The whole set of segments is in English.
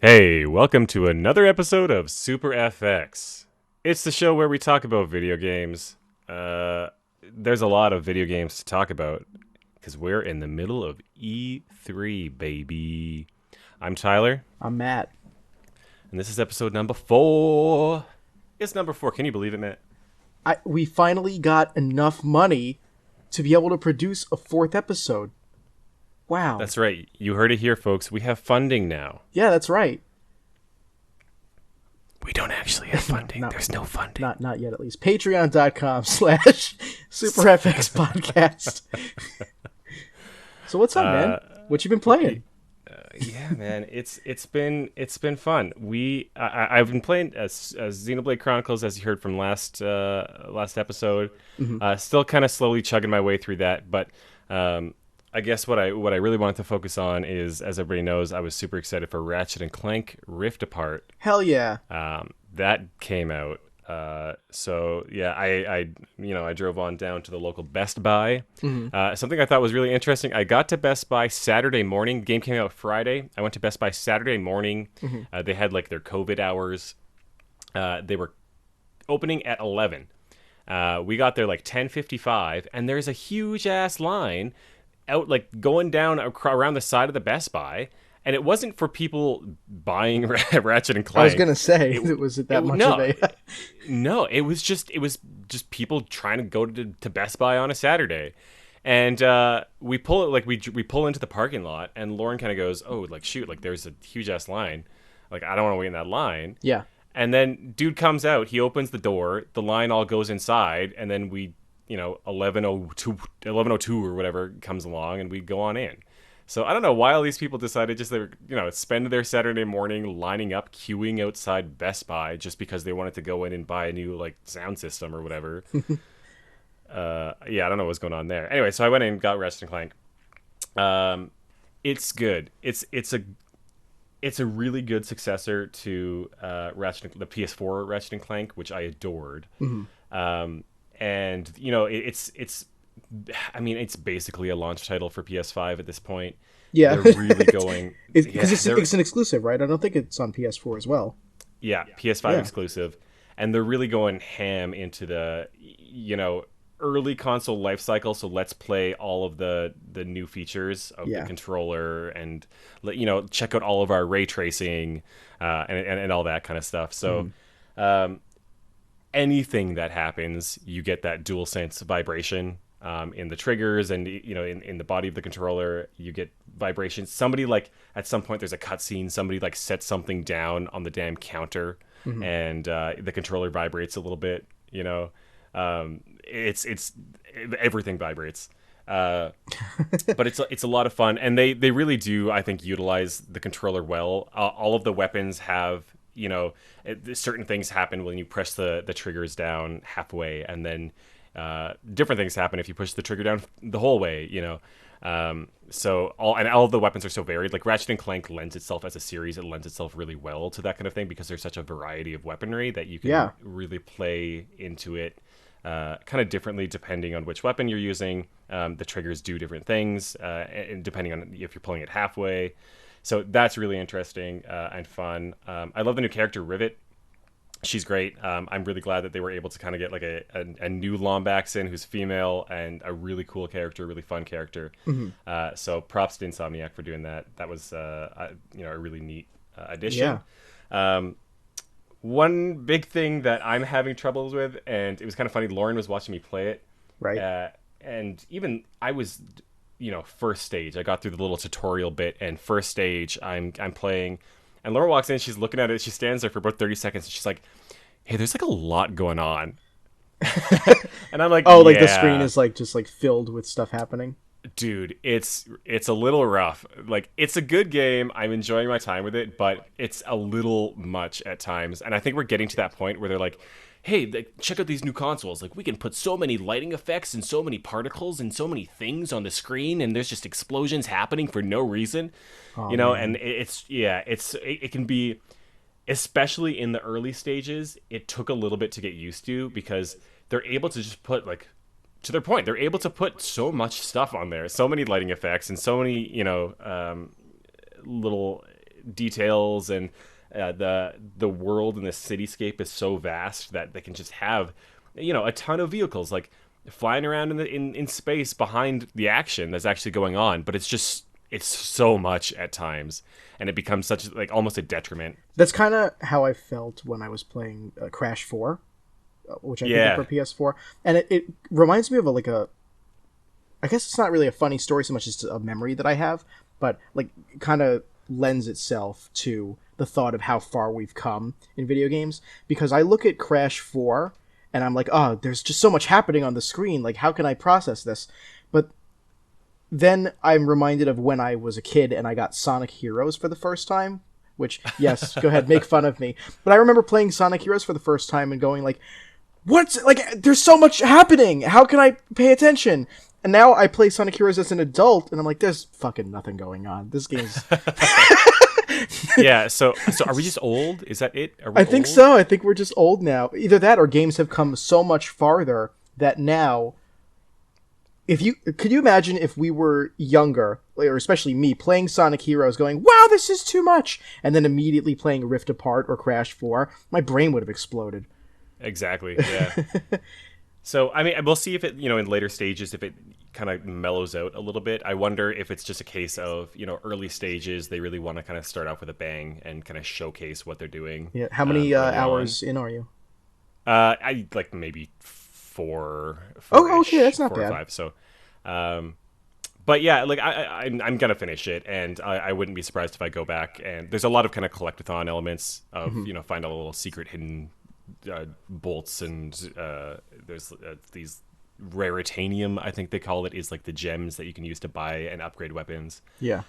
Hey, welcome to another episode of Super FX. It's the show where we talk about video games. There's a lot of video games to talk about because we're in the middle of E3, baby. I'm Tyler, I'm Matt. and this is episode number 4. It's number 4. Can you believe it, Matt? We finally got enough money to be able to produce a fourth episode. Wow. That's right. You heard it here, folks. We have funding now. Yeah, that's right. We don't actually have funding. No, There's no funding. Not yet, at least. Patreon.com/SuperFX podcast. So what's up, man? What you been playing? Yeah, man, it's been fun. I've been playing as Xenoblade Chronicles, as you heard from last episode. Still kind of slowly chugging my way through that, but I guess what I really wanted to focus on is, as everybody knows, I was super excited for Ratchet and Clank Rift Apart. Hell yeah. That came out. So yeah, I drove on down to the local Best Buy. Something I thought was really interesting. I got to Best Buy Saturday morning. The game came out Friday. I went to Best Buy Saturday morning. They had like their COVID hours. They were opening at 11. We got there like 10:55, and there's a huge ass line out, like going down around the side of the Best Buy. And it wasn't for people buying Ratchet and Clank. I was gonna say, was it that much no, of a... No, it was just people trying to go to Best Buy on a Saturday, and we pull it like we pull into the parking lot, and Lauren kind of goes, "Oh, like shoot, like there's a huge ass line, like I don't want to wait in that line." Yeah. And then dude comes out, he opens the door, the line all goes inside, and then we, 11:02 or whatever comes along, and we go on in. So I don't know why all these people decided just they spend their Saturday morning lining up, queuing outside Best Buy just because they wanted to go in and buy a new like sound system or whatever. Yeah, I don't know what's going on there. Anyway, so I went in and got Ratchet and Clank. It's good. It's a really good successor to the PS4 Ratchet and Clank, which I adored. And it's basically a launch title for PS5 at this point. Yeah. They're really going... Because it's an exclusive, right? I don't think it's on PS4 as well. Yeah, PS5 exclusive. And they're really going ham into the, early console life cycle. So let's play all of the new features of the controller and, check out all of our ray tracing and all that kind of stuff. So... anything that happens, you get that DualSense vibration in the triggers and in the body of the controller. You get vibrations. Somebody, like, at some point there's a cutscene. Somebody like sets something down on the damn counter, and the controller vibrates a little bit. It's everything vibrates. But it's a lot of fun, and they really do, I think, utilize the controller well. All of the weapons have. Certain things happen when you press the triggers down halfway, and then different things happen if you push the trigger down the whole way. So all of the weapons are so varied. Like Ratchet and Clank lends itself as a series, it lends itself really well to that kind of thing because there's such a variety of weaponry that you can really play into it kind of differently depending on which weapon you're using. The triggers do different things, and depending on if you're pulling it halfway. So that's really interesting and fun. I love the new character, Rivet. She's great. I'm really glad that they were able to kind of get like a new Lombax in who's female and a really cool character, really fun character. So props to Insomniac for doing that. That was a really neat addition. Yeah. One big thing that I'm having troubles with, and it was kind of funny, Lauren was watching me play it. Right. And even I was... first stage, I got through the little tutorial bit, and first stage I'm playing, and Laura walks in, she's looking at it, she stands there for about 30 seconds, and she's like, hey, there's like a lot going on. And I'm like, like the screen is like just like filled with stuff happening. Dude, it's a little rough. Like, it's a good game, I'm enjoying my time with it, but it's a little much at times, and I think we're getting to that point where they're like, hey, check out these new consoles. Like, we can put so many lighting effects and so many particles and so many things on the screen, and there's just explosions happening for no reason. Man. And it can be, especially in the early stages, it took a little bit to get used to because they're able to just put, like, to their point, they're able to put so much stuff on there, so many lighting effects and so many, little details, and the world and the cityscape is so vast that they can just have, a ton of vehicles like flying around in space behind the action that's actually going on. But it's so much at times, and it becomes such like almost a detriment. That's kind of how I felt when I was playing Crash 4, which I picked up for PS4, and it reminds me of I guess it's not really a funny story so much as a memory that I have, but like kind of lends itself to the thought of how far we've come in video games. Because I look at Crash 4 and I'm like, oh, there's just so much happening on the screen. Like, how can I process this? But then I'm reminded of when I was a kid and I got Sonic Heroes for the first time, which, yes, go ahead, make fun of me. But I remember playing Sonic Heroes for the first time and going like, what's, like, there's so much happening. How can I pay attention? And now I play Sonic Heroes as an adult, and I'm like, there's fucking nothing going on. This game's... Yeah, so are we just old? Is that it? I think old? so. I think we're just old now. Either that or games have come so much farther that now... Could you imagine if we were younger, or especially me, playing Sonic Heroes going, wow, this is too much, and then immediately playing Rift Apart or Crash 4? My brain would have exploded. Exactly, yeah. So, I mean, we'll see if it, in later stages, if it kind of mellows out a little bit. I wonder if it's just a case of, early stages, they really want to kind of start off with a bang and kind of showcase what they're doing. Yeah. How many hours in are you? I like maybe four. Oh, okay, that's not 4 or bad. 5. So, but yeah, like I'm gonna finish it, and I wouldn't be surprised if I go back. And there's a lot of kind of collectathon elements of find a little secret hidden bolts, and there's these raritanium, I think they call it, is like the gems that you can use to buy and upgrade weapons. Yeah.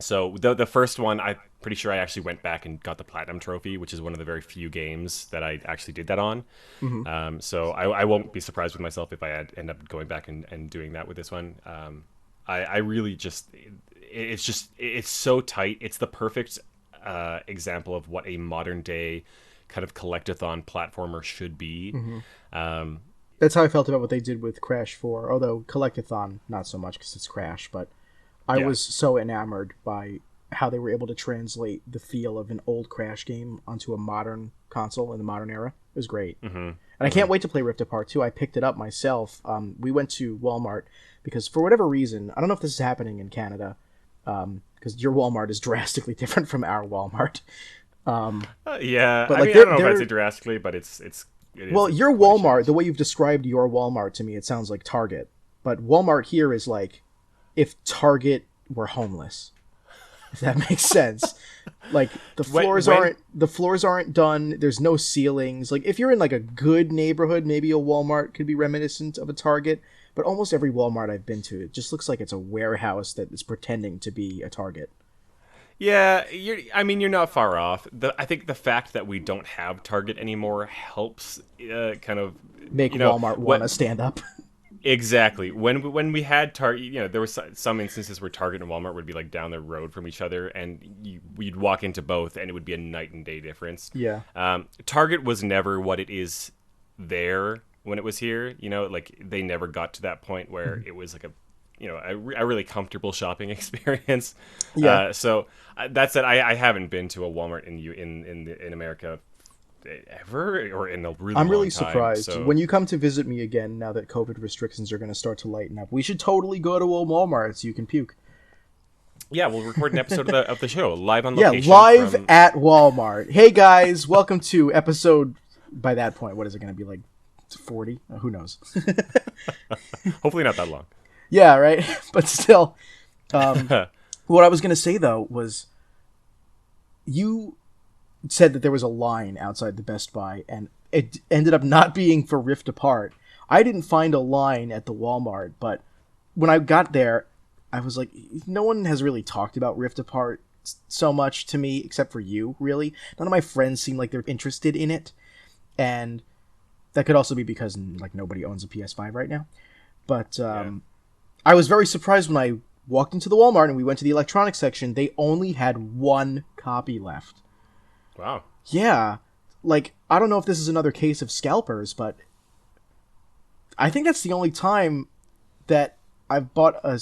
So the first one, I'm pretty sure I actually went back and got the platinum trophy, which is one of the very few games that I actually did that on. So I won't be surprised with myself if I end up going back and doing that with this one. I really just it's so tight. It's the perfect example of what a modern day kind of collectathon platformer should be. That's how I felt about what they did with Crash 4, although collectathon not so much because it's Crash, but I was so enamored by how they were able to translate the feel of an old Crash game onto a modern console in the modern era. It was great. And I can't wait to play Rift Apart 2. I picked it up myself. We went to Walmart because for whatever reason, I don't know if this is happening in Canada, because your Walmart is drastically different from our Walmart. Yeah, but I like, mean, I don't know if I'd say drastically, but it is well, your Walmart, the way you've described your Walmart to me, it sounds like Target. But Walmart here is like if Target were homeless, if that makes sense. Like the floors aren't done. There's no ceilings. Like if you're in like a good neighborhood, maybe a Walmart could be reminiscent of a Target. But almost every Walmart I've been to, it just looks like it's a warehouse that is pretending to be a Target. Yeah, you're not far off. I think the fact that we don't have Target anymore helps kind of make Walmart want to stand up. Exactly. When we had Target, there was some instances where Target and Walmart would be like down the road from each other, and we'd walk into both, and it would be a night and day difference. Yeah. Target was never what it is there when it was here. Like they never got to that point where it was like a really comfortable shopping experience. Yeah. So that said, I haven't been to a Walmart in America ever, or in a really I'm really long time, surprised. so. When you come to visit me again, now that COVID restrictions are going to start to lighten up, we should totally go to a Walmart so you can puke. Yeah, we'll record an episode of the show live on location. Yeah, live at Walmart. Hey guys, welcome to episode. By that point, what is it going to be, like 40? Who knows? Hopefully not that long. Yeah, right. But still, what I was going to say though was, you said that there was a line outside the Best Buy, and it ended up not being for Rift Apart. I didn't find a line at the Walmart, but when I got there, I was like, no one has really talked about Rift Apart so much to me, except for you, really. None of my friends seem like they're interested in it, and that could also be because like nobody owns a PS5 right now. But I was very surprised when I walked into the Walmart and we went to the electronics section. They only had one copy left. Wow. Yeah. Like, I don't know if this is another case of scalpers, but I think that's the only time that I've bought a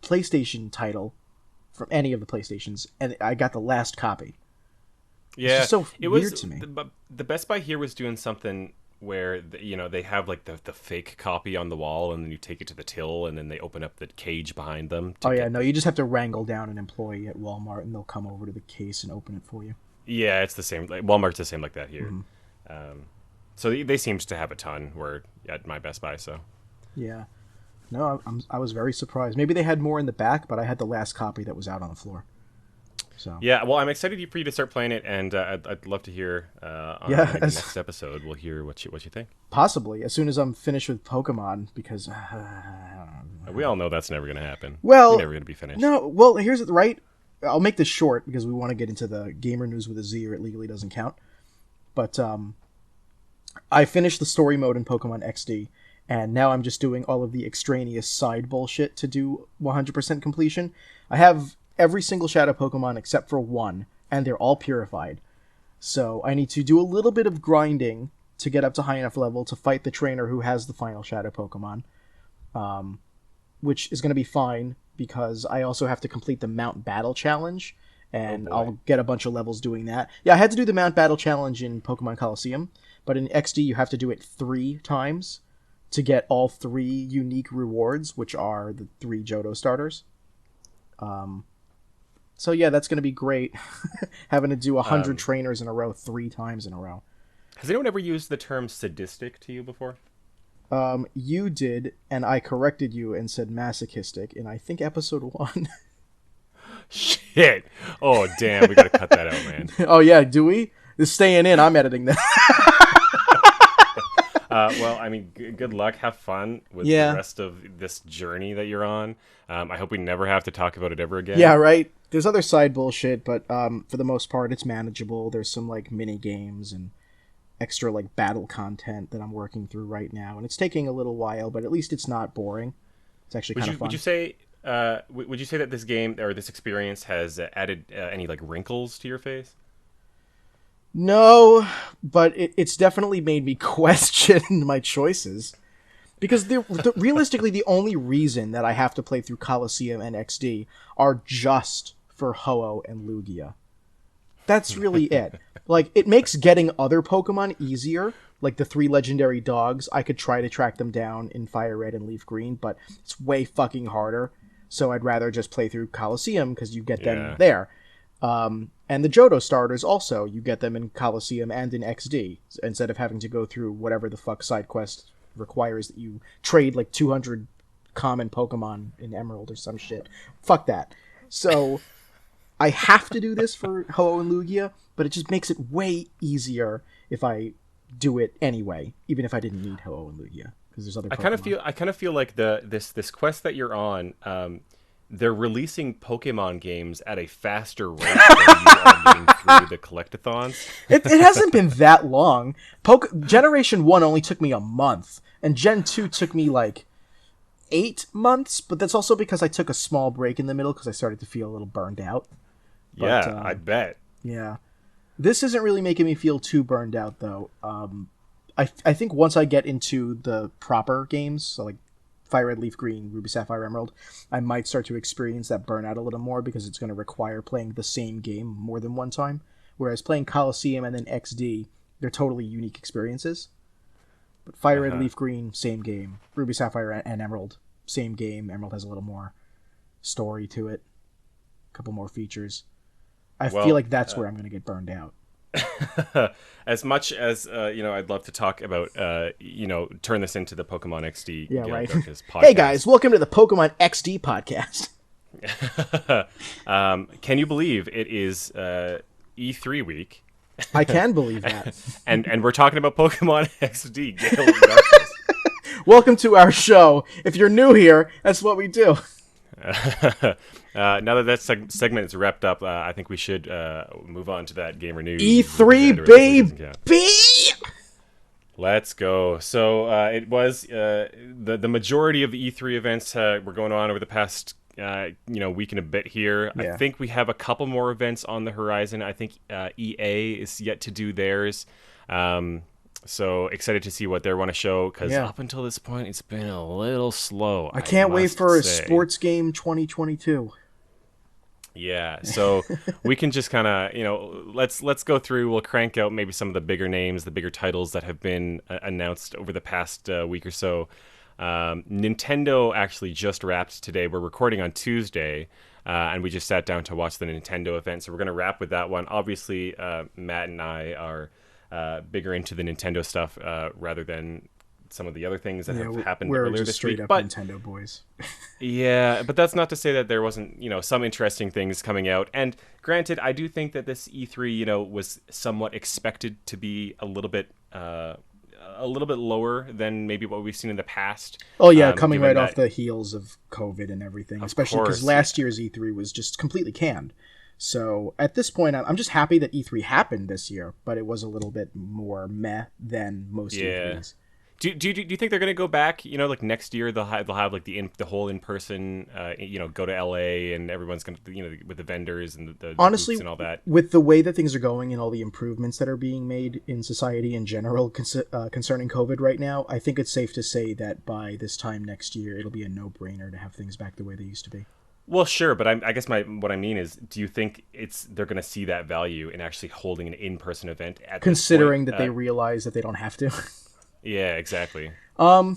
PlayStation title from any of the PlayStations, and I got the last copy. Yeah, it's just so it weird was to me. the Best Buy here was doing something where they have like the fake copy on the wall, and then you take it to the till, and then they open up the cage behind them. Oh yeah, no, you just have to wrangle down an employee at Walmart, and they'll come over to the case and open it for you. Yeah, it's the same. Like, Walmart's the same like that here. Mm-hmm. So they seems to have a ton where at my Best Buy. So Yeah, no, I was very surprised. Maybe they had more in the back, but I had the last copy that was out on the floor. So yeah, well, I'm excited for you to start playing it, and I'd love to hear on Yeah, maybe the next episode. We'll hear what you think. possibly as soon as I'm finished with Pokemon, because We all know that's never going to happen. well, You're never going to be finished. no, well, here's it. Right, I'll make this short because we want to get into the gamer news with a Z, or it legally doesn't count. But I finished the story mode in Pokemon XD, and now I'm just doing all of the extraneous side bullshit to do 100% completion. I have every single Shadow Pokemon except for one, and they're all purified. So I need to do a little bit of grinding to get up to high enough level to fight the trainer who has the final Shadow Pokemon, which is going to be fine because I also have to complete the Mount Battle Challenge, and I'll get a bunch of levels doing that. Yeah, I had to do the Mount Battle Challenge in Pokemon Coliseum, but in XD you have to do it 3 times to get all 3 unique rewards, which are the 3 Johto starters. So yeah, that's going to be great, having to do 100 trainers in a row 3 times in a row. Has anyone ever used the term sadistic to you before? You did, and I corrected you and said masochistic in, I think, episode 1. Shit! Oh, damn, we gotta cut that out, man. Oh yeah, do we? It's staying in, I'm editing that. Well, I mean, good luck. Have fun with the rest of this journey that you're on. I hope we never have to talk about it ever again. Yeah, right? There's other side bullshit, but for the most part, it's manageable. There's some, like, mini games and extra, like, battle content that I'm working through right now. And it's taking a little while, but at least it's not boring. It's actually kind of fun. Would you say that this game or this experience has added any, like, wrinkles to your face? No, but it's definitely made me question my choices. Because realistically, the only reason that I have to play through Coliseum and XD are just for Ho-Oh and Lugia. That's really it. Like, it makes getting other Pokemon easier, like the 3 legendary dogs. I could try to track them down in Fire Red and Leaf Green, but it's way fucking harder. So I'd rather just play through Coliseum, because you get them there. And the Johto starters also, you get them in Coliseum and in XD, instead of having to go through whatever the fuck side quest requires that you trade like 200 common Pokemon in Emerald or some shit. Fuck that. So I have to do this for Ho-Oh and Lugia, but it just makes it way easier if I do it anyway, even if I didn't need Ho-Oh and Lugia, because there's other Pokemon. I kind of feel like this quest that you're on, they're releasing Pokemon games at a faster rate than you are getting through the collectathons. It hasn't been that long. Generation 1 only took me a month, and Gen 2 took me like 8 months, but that's also because I took a small break in the middle because I started to feel a little burned out. But, I bet. Yeah. This isn't really making me feel too burned out, though. I think once I get into the proper games, so like Fire Red, Leaf Green, Ruby, Sapphire, Emerald, I might start to experience that burnout a little more because it's going to require playing the same game more than one time. Whereas playing Coliseum and then XD, they're totally unique experiences. But Fire Red, Leaf Green, same game. Ruby, Sapphire, and Emerald, same game. Emerald has a little more story to it, a couple more features. I feel like that's where I'm going to get burned out. As much as I'd love to talk about turn this into the Pokemon XD podcast. Hey guys, welcome to the Pokemon XD podcast. Can you believe it is E3 week? I can believe that. and we're talking about Pokemon XD. Gale of Darkness. Welcome to our show. If you're new here, that's what we do. Now that segment is wrapped up, I think we should move on to that gamer news. E3 baby. Let's go. So it was the majority of the E3 events were going on over the past week and a bit here. Yeah. I think we have a couple more events on the horizon. I think EA is yet to do theirs. So excited to see what they want to show, because up until this point, it's been a little slow. I can't wait for Sports Game 2022. Yeah, so we can just kind of, let's go through. We'll crank out maybe some of the bigger names, the bigger titles that have been announced over the past week or so. Nintendo actually just wrapped today. We're recording on Tuesday, and we just sat down to watch the Nintendo event. So we're going to wrap with that one. Obviously, Matt and I are bigger into the Nintendo stuff rather than some of the other things that have happened earlier this week. But Nintendo boys. Yeah, but that's not to say that there wasn't, some interesting things coming out. And granted, I do think that this E3, was somewhat expected to be a little bit lower than maybe what we've seen in the past. Oh yeah, coming right off the heels of COVID and everything, especially because last year's E3 was just completely canned. So at this point, I'm just happy that E3 happened this year, but it was a little bit more meh than most E3s. Do you think they're going to go back? Like next year they'll have like the whole in person. Go to LA and everyone's going to with the vendors and the honestly booths and all that. With the way that things are going and all the improvements that are being made in society in general concerning COVID right now, I think it's safe to say that by this time next year it'll be a no brainer to have things back the way they used to be. Well, sure, but I guess what I mean is, do you think they're going to see that value in actually holding an in person event at considering that they realize that they don't have to? Yeah, exactly. I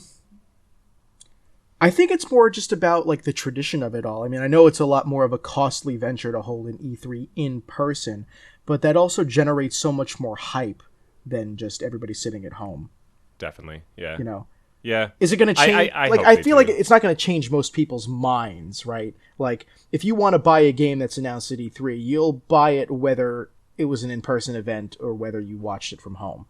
think it's more just about like the tradition of it all. I mean, I know it's a lot more of a costly venture to hold an E3 in person, but that also generates so much more hype than just everybody sitting at home. Definitely, yeah. Yeah. Is it going to change? I feel like it's not going to change most people's minds, right? Like, if you want to buy a game that's announced at E3, you'll buy it whether it was an in-person event or whether you watched it from home.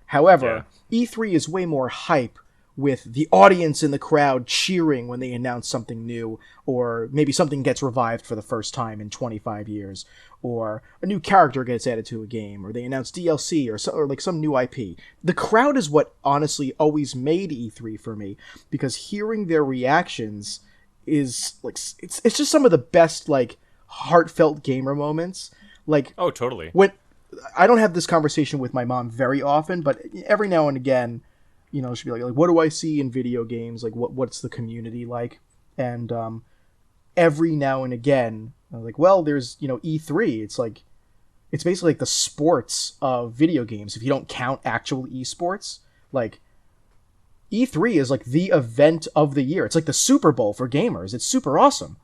However, E3 is way more hype with the audience in the crowd cheering when they announce something new, or maybe something gets revived for the first time in 25 years, or a new character gets added to a game, or they announce DLC or like some new IP. The crowd is what honestly always made E3 for me, because hearing their reactions is like it's just some of the best like heartfelt gamer moments. Like, oh, totally. When I don't have this conversation with my mom very often, but every now and again, she'll be like, what do I see in video games? Like, what's the community like? And every now and again, I'm like, well, there's, E3. It's like, it's basically like the sports of video games. If you don't count actual esports, like E3 is like the event of the year. It's like the Super Bowl for gamers. It's super awesome.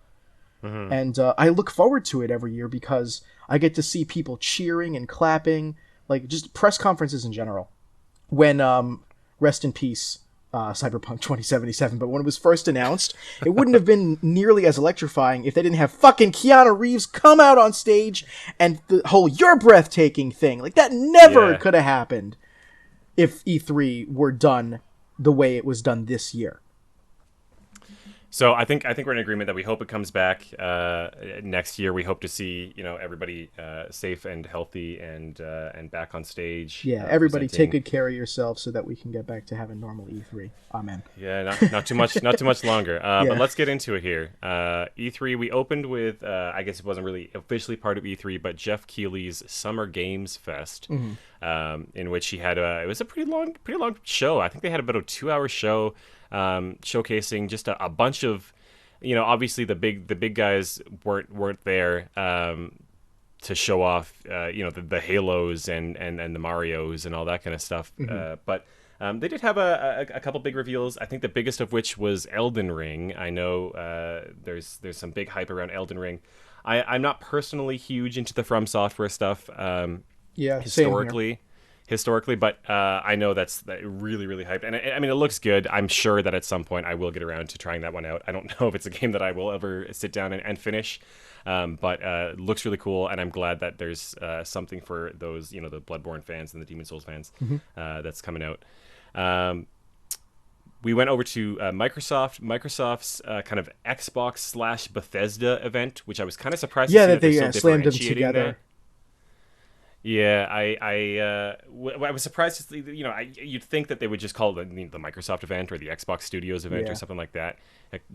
Mm-hmm. And I look forward to it every year because I get to see people cheering and clapping, like just press conferences in general. When, rest in peace, Cyberpunk 2077, but when it was first announced, it wouldn't have been nearly as electrifying if they didn't have fucking Keanu Reeves come out on stage and the whole "you're breathtaking" thing. Like, that never could have happened if E3 were done the way it was done this year. So I think we're in agreement that we hope it comes back next year. We hope to see everybody safe and healthy and back on stage. Yeah, everybody take good care of yourself so that we can get back to having normal E3. Amen. Yeah, not too much longer. But let's get into it here. E3, we opened with I guess it wasn't really officially part of E3, but Jeff Keighley's Summer Games Fest, in which he had it was a pretty long show. I think they had about a 2-hour show. Showcasing just a bunch of, obviously the big guys weren't there to show off, the Halos and the Marios and all that kind of stuff. But they did have a couple big reveals. I think the biggest of which was Elden Ring. I know there's some big hype around Elden Ring. I'm not personally huge into the From Software stuff. Historically, but I know that's really, really hyped. And I mean, it looks good. I'm sure that at some point I will get around to trying that one out. I don't know if it's a game that I will ever sit down and finish, but it looks really cool. And I'm glad that there's something for those, the Bloodborne fans and the Demon Souls fans that's coming out. We went over to Microsoft's kind of Xbox / Bethesda event, which I was kind of surprised to see that they slammed them together. There. Yeah, I was surprised to see, you'd think that they would just call it the Microsoft event or the Xbox Studios event or something like that.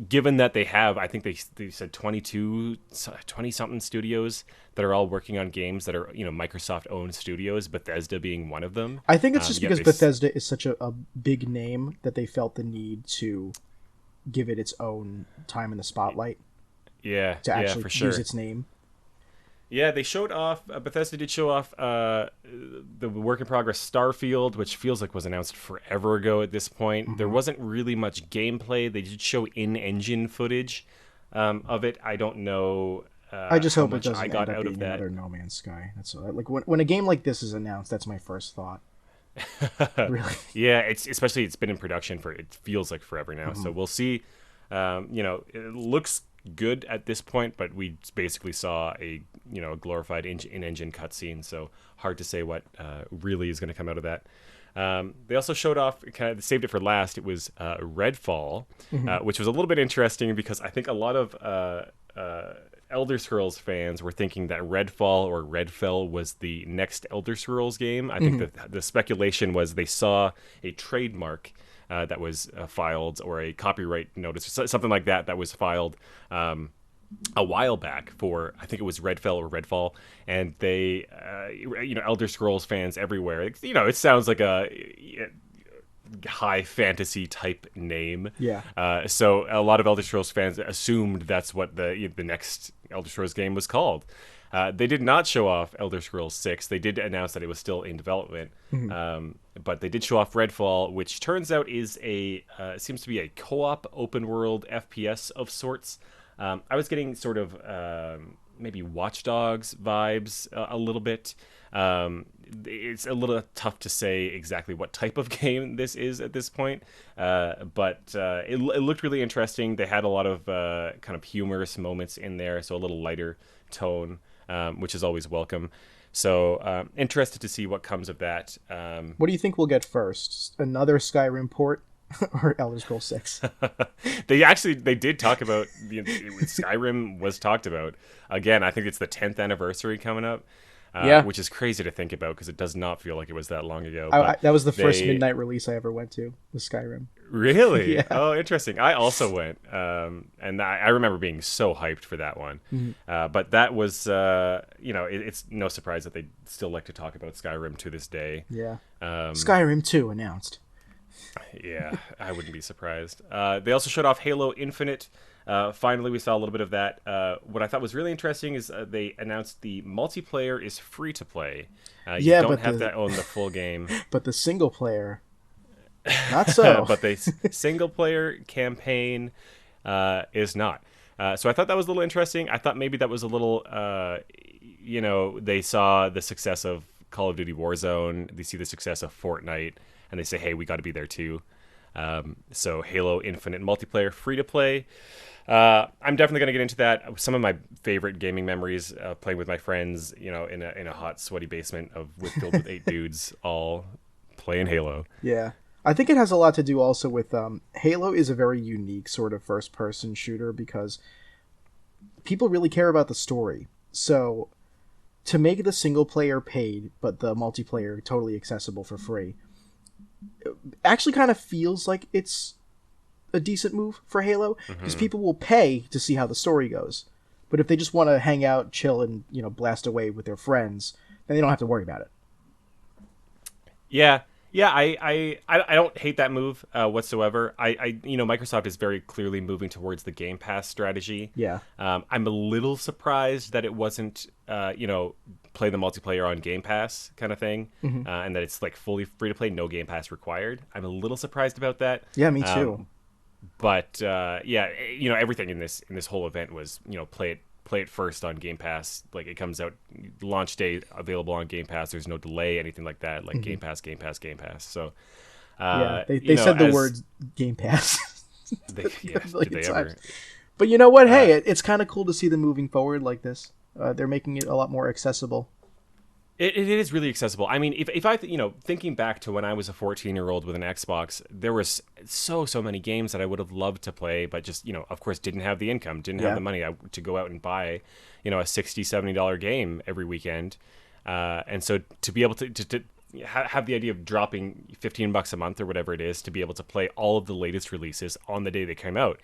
Given that they have, I think they said 20-something studios that are all working on games that are, Microsoft-owned studios, Bethesda being one of them. I think it's just because Bethesda is such a big name that they felt the need to give it its own time in the spotlight. Yeah, to actually for sure. use its name. Yeah, they showed off. Bethesda did show off the work in progress Starfield, which feels like was announced forever ago at this point. There wasn't really much gameplay. They did show in-engine footage of it. I don't know I just how hope it much I doesn't end got up out of being that. another No Man's Sky. That's all. Like when a game like this is announced, that's my first thought. Really. Yeah, it's especially it's been in production for it feels like forever now. So we'll see. It looks good at this point, but we basically saw a a glorified in-engine cutscene. So hard to say what really is going to come out of that. They also showed off, kind of saved it for last. It was Redfall, which was a little bit interesting because I think a lot of Elder Scrolls fans were thinking that Redfall or Redfell was the next Elder Scrolls game. I think that the speculation was they saw a trademark that was filed, or a copyright notice, or something like that was filed a while back for, I think it was Redfell or Redfall, and they, Elder Scrolls fans everywhere, it sounds like a high fantasy type name. Yeah. So a lot of Elder Scrolls fans assumed that's what the next Elder Scrolls game was called. They did not show off Elder Scrolls 6. They did announce that it was still in development, but they did show off Redfall, which turns out is seems to be a co-op open world FPS of sorts. I was getting sort of maybe Watch Dogs vibes a little bit. It's a little tough to say exactly what type of game this is at this point, but it looked really interesting. They had a lot of kind of humorous moments in there, so a little lighter tone, which is always welcome. So interested to see what comes of that. What do you think we'll get first? Another Skyrim port or Elder Scrolls 6? They did talk about Skyrim was talked about again. I think it's the 10th anniversary coming up. Which is crazy to think about because it does not feel like it was that long ago. That was the first midnight release I ever went to, was Skyrim. Really? Yeah. Oh, interesting. I also went, and I remember being so hyped for that one. But that was, it's no surprise that they still like to talk about Skyrim to this day. Yeah. Skyrim 2 announced. Yeah, I wouldn't be surprised. They also showed off Halo Infinite. Finally, we saw a little bit of that. What I thought was really interesting is they announced the multiplayer is free to play. You don't have to own the full game. But the single player, not so. But the single player campaign is not. So I thought that was a little interesting. I thought maybe that was a little, they saw the success of Call of Duty Warzone. They see the success of Fortnite. And they say, hey, we got to be there too. So Halo Infinite multiplayer, free to play. I'm definitely going to get into that. Some of my favorite gaming memories, playing with my friends, in a hot, sweaty basement filled with 8 dudes, all playing Halo. Yeah, I think it has a lot to do also with Halo is a very unique sort of first-person shooter because people really care about the story. So to make the single player paid, but the multiplayer totally accessible for free, actually kind of feels like it's a decent move for Halo because people will pay to see how the story goes, but if they just want to hang out, chill, and blast away with their friends, then they don't have to worry about it. Yeah, I don't hate that move whatsoever. Microsoft is very clearly moving towards the Game Pass strategy. Yeah. I'm a little surprised that it wasn't play the multiplayer on Game Pass kind of thing, and that it's like fully free to play, no Game Pass required. I'm a little surprised about that. Yeah, me too. But everything in this whole event was play it first on Game Pass. Like it comes out launch day, available on Game Pass. There's no delay, anything like that. Like Game Pass. So they said the word Game Pass. Did they ever? But you know what? Hey, it's kind of cool to see them moving forward like this. They're making it a lot more accessible. It is really accessible. I mean, if I thinking back to when I was a 14-year-old with an Xbox, there was so many games that I would have loved to play, but just of course didn't have the income, didn't have the money to go out and buy a $60-$70 game every weekend, and so to be able to have the idea of dropping $15 a month or whatever it is to be able to play all of the latest releases on the day they came out,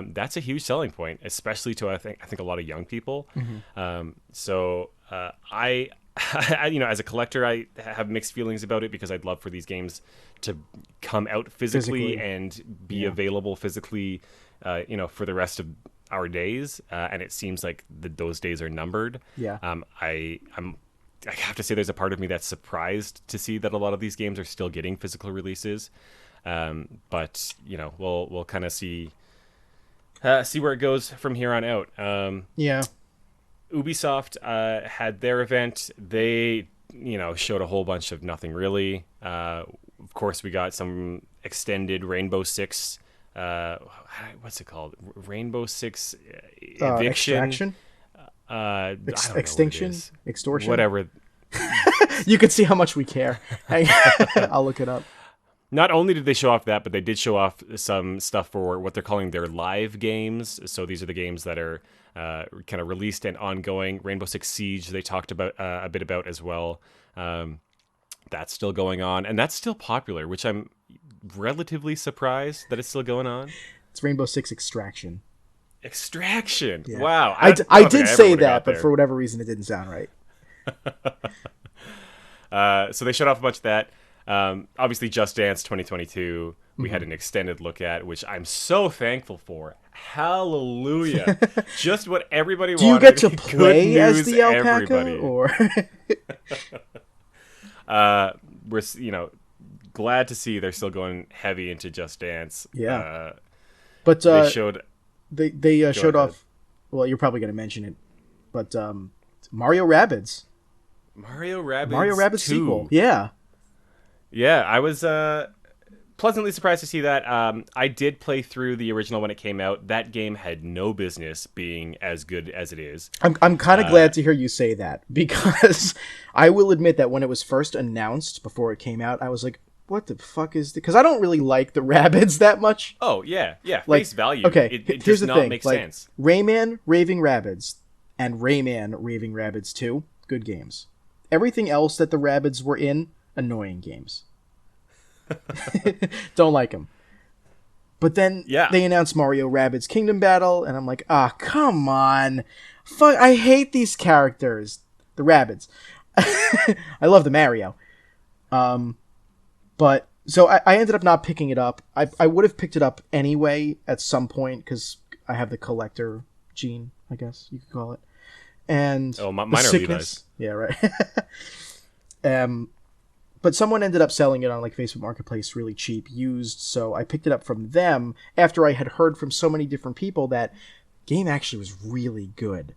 that's a huge selling point, especially to I think a lot of young people. I as a collector, I have mixed feelings about it because I'd love for these games to come out physically and be available physically, for the rest of our days, and it seems like those days are numbered. Yeah. I have to say, there's a part of me that's surprised to see that a lot of these games are still getting physical releases. But we'll kind of see where it goes from here on out. Yeah. Ubisoft had their event. They showed a whole bunch of nothing really. Of course, we got some extended Rainbow Six. What's it called? Rainbow Six Eviction. Extraction. I don't know Extinction, what it is. extortion, Whatever. You can see how much we care. I'll look it up. Not only did they show off that, but they did show off some stuff for what they're calling their live games. So these are the games that are kind of released and ongoing. Rainbow Six Siege they talked about a bit about as well. That's still going on, and that's still popular, which I'm relatively surprised that it's still going on. It's Rainbow Six Extraction. Extraction. Yeah. Wow. I did say that, but for whatever reason, it didn't sound right. So they showed off a bunch of that. Obviously, Just Dance 2022, we had an extended look at, which I'm so thankful for. Hallelujah. Just what everybody wanted. Do you get to play as the alpaca? Everybody. Or we're glad to see they're still going heavy into Just Dance. Yeah. But they showed... They showed off. Well, you're probably going to mention it, but Mario Rabbids. Mario Rabbids 2. Sequel. Yeah. Yeah, I was pleasantly surprised to see that. I did play through the original when it came out. That game had no business being as good as it is. I'm kind of glad to hear you say that, because I will admit that when it was first announced before it came out, I was like, what the fuck is this? Because I don't really like the Rabbids that much. Oh, yeah. Like, face value. Okay, it here's does the not thing. make Like, sense. Rayman Raving Rabbids and Rayman Raving Rabbids 2, good games. Everything else that the Rabbids were in, annoying games. Don't like them. But then they announced Mario Rabbids Kingdom Battle, and I'm like, come on. Fuck, I hate these characters. The Rabbids. I love the Mario. But so I ended up not picking it up. I would have picked it up anyway at some point, because I have the collector gene, I guess you could call it. And mine are Levi's. Yeah, right. But someone ended up selling it on like Facebook Marketplace really cheap, used. So I picked it up from them after I had heard from so many different people that game actually was really good.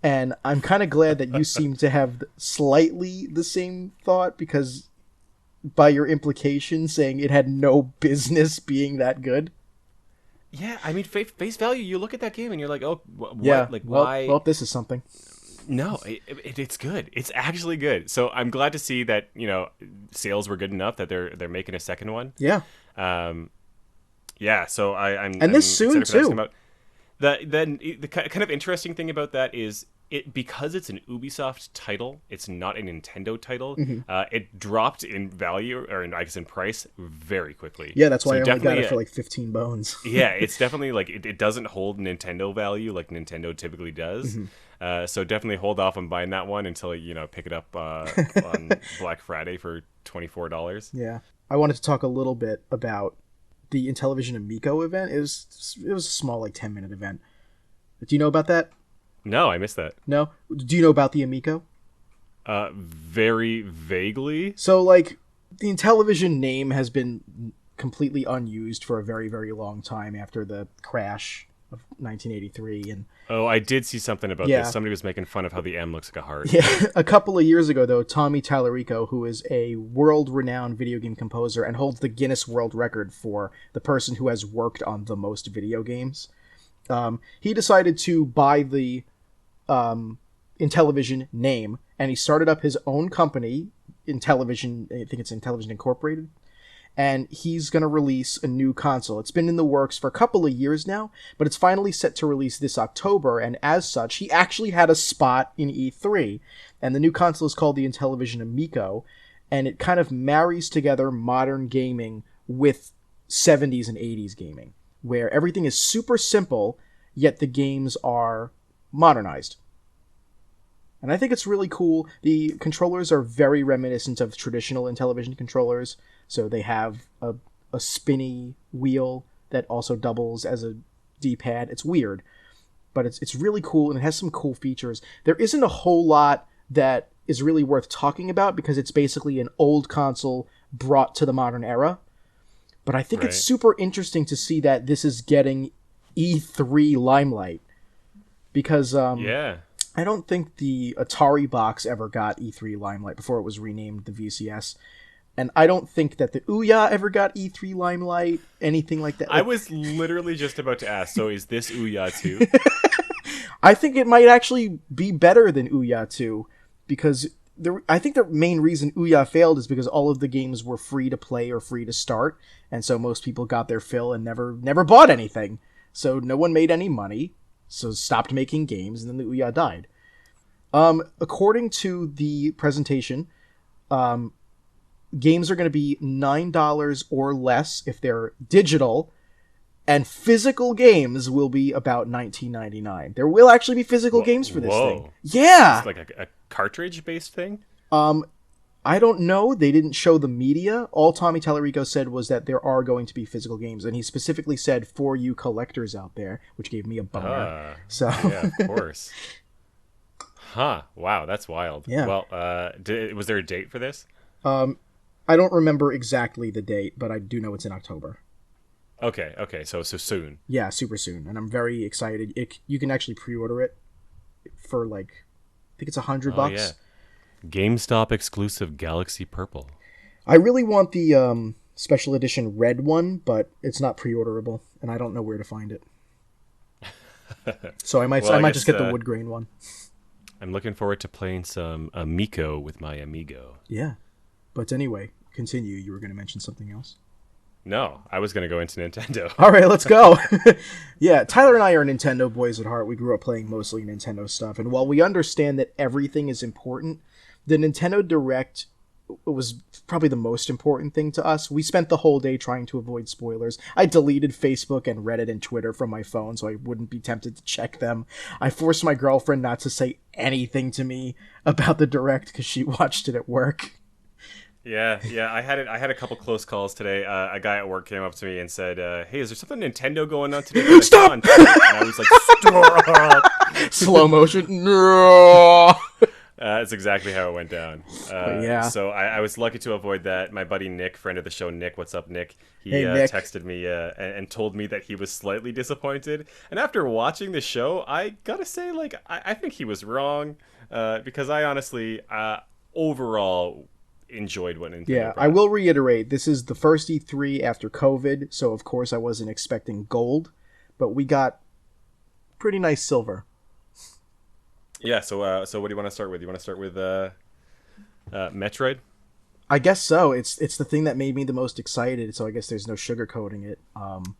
And I'm kind of glad that you seem to have slightly the same thought, because by your implication saying it had no business being that good. Yeah, I mean, face value, you look at that game and you're like, oh, what? Yeah, like, why? Well, this is something. No, it's good. It's actually good. So I'm glad to see that, sales were good enough that they're making a second one. Yeah. Yeah, so I'm this soon too. About the kind of interesting thing about that is because it's an Ubisoft title, it's not a Nintendo title. Mm-hmm. It dropped in value, or I guess in price, very quickly. Yeah, that's why I only got it for like 15 bones. Yeah, it's definitely like it doesn't hold Nintendo value like Nintendo typically does. Mm-hmm. So definitely hold off on buying that one until pick it up on Black Friday for $24. Yeah, I wanted to talk a little bit about the Intellivision Amico event. It was a small, like 10-minute event. Do you know about that? No, I missed that. No? Do you know about the Amico? Very vaguely. So, like, the Intellivision name has been completely unused for a very, very long time after the crash of 1983. And I did see something about this. Somebody was making fun of how the M looks like a heart. Yeah, a couple of years ago, though, Tommy Tallarico, who is a world-renowned video game composer and holds the Guinness World Record for the person who has worked on the most video games, he decided to buy the Intellivision name, and he started up his own company, Intellivision. I think it's Intellivision Incorporated, and he's going to release a new console. It's been in the works for a couple of years now, but it's finally set to release this October, and as such, he actually had a spot in E3, and the new console is called the Intellivision Amico, and it kind of marries together modern gaming with 70s and 80s gaming, where everything is super simple, yet the games are modernized. And I think it's really cool. The controllers are very reminiscent of traditional Intellivision controllers. So they have a spinny wheel that also doubles as a D-pad. It's weird. but it's really cool, and it has some cool features. There isn't a whole lot that is really worth talking about because it's basically an old console brought to the modern era. But I think it's super interesting to see that this is getting E3 limelight because I don't think the Atari box ever got E3 limelight before it was renamed the VCS. And I don't think that the Ouya ever got E3 limelight, anything like that. I was literally just about to ask, so is this Ouya 2? I think it might actually be better than Ouya 2, because I think the main reason Ouya failed is because all of the games were free to play or free to start, and so most people got their fill and never bought anything. So no one made any money, so stopped making games, and then the Ouya died. According to the presentation, games are going to be $9 or less if they're digital, and physical games will be about $19.99. There will actually be physical games for this thing. Yeah! It's like a cartridge-based thing? I don't know. They didn't show the media. All Tommy Tallarico said was that there are going to be physical games, and he specifically said, for you collectors out there, which gave me a boner. Yeah, of course. Huh. Wow, that's wild. Yeah. Well, was there a date for this? I don't remember exactly the date, but I do know it's in October. Okay, so soon. Yeah, super soon, and I'm very excited. You can actually pre-order it for I think it's $100. Yeah. GameStop exclusive Galaxy Purple. I really want the special edition red one, but it's not pre-orderable, and I don't know where to find it. So I might just get the wood grain one. I'm looking forward to playing some Amico with my amigo. Yeah, but anyway, continue. You were going to mention something else. No, I was going to go into Nintendo. All right, let's go. Yeah, Tyler and I are Nintendo boys at heart. We grew up playing mostly Nintendo stuff. And while we understand that everything is important, the Nintendo Direct was probably the most important thing to us. We spent the whole day trying to avoid spoilers. I deleted Facebook and Reddit and Twitter from my phone so I wouldn't be tempted to check them. I forced my girlfriend not to say anything to me about the Direct because she watched it at work. Yeah, I had a couple close calls today. A guy at work came up to me and said, "Hey, is there something Nintendo going on today?" Stop! And I was like, "Stop!" Slow motion. No. That's exactly how it went down. Yeah. So I was lucky to avoid that. My buddy Nick, friend of the show, Nick, what's up, Nick? He Nick. texted me and told me that he was slightly disappointed. And after watching the show, I gotta say, I think he was wrong because I honestly, overall, enjoyed what Nintendo brought. I will reiterate, this is the first E3 after COVID, so of course I wasn't expecting gold, but we got pretty nice silver. Yeah, so what do you want to start with? You want to start with Metroid? I guess so. It's the thing that made me the most excited, so I guess there's no sugarcoating it.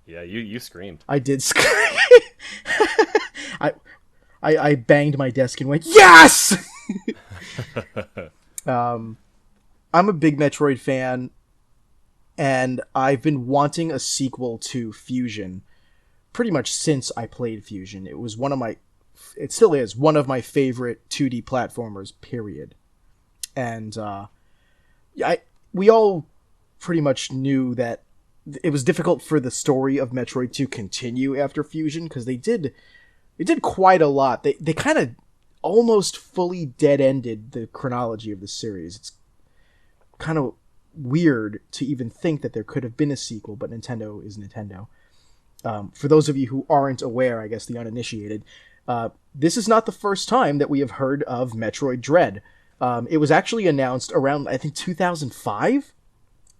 Yeah, you screamed. I did scream. I banged my desk and went, yes! I'm a big Metroid fan, and I've been wanting a sequel to Fusion pretty much since I played Fusion. It still is one of my favorite 2D platformers, period. And we all pretty much knew that it was difficult for the story of Metroid to continue after Fusion, because they did quite a lot. They kind of almost fully dead-ended the chronology of the series. It's kind of weird to even think that there could have been a sequel, but Nintendo is Nintendo. For those of you who aren't aware, I guess the uninitiated, this is not the first time that we have heard of Metroid Dread. It was actually announced around, I think, 2005,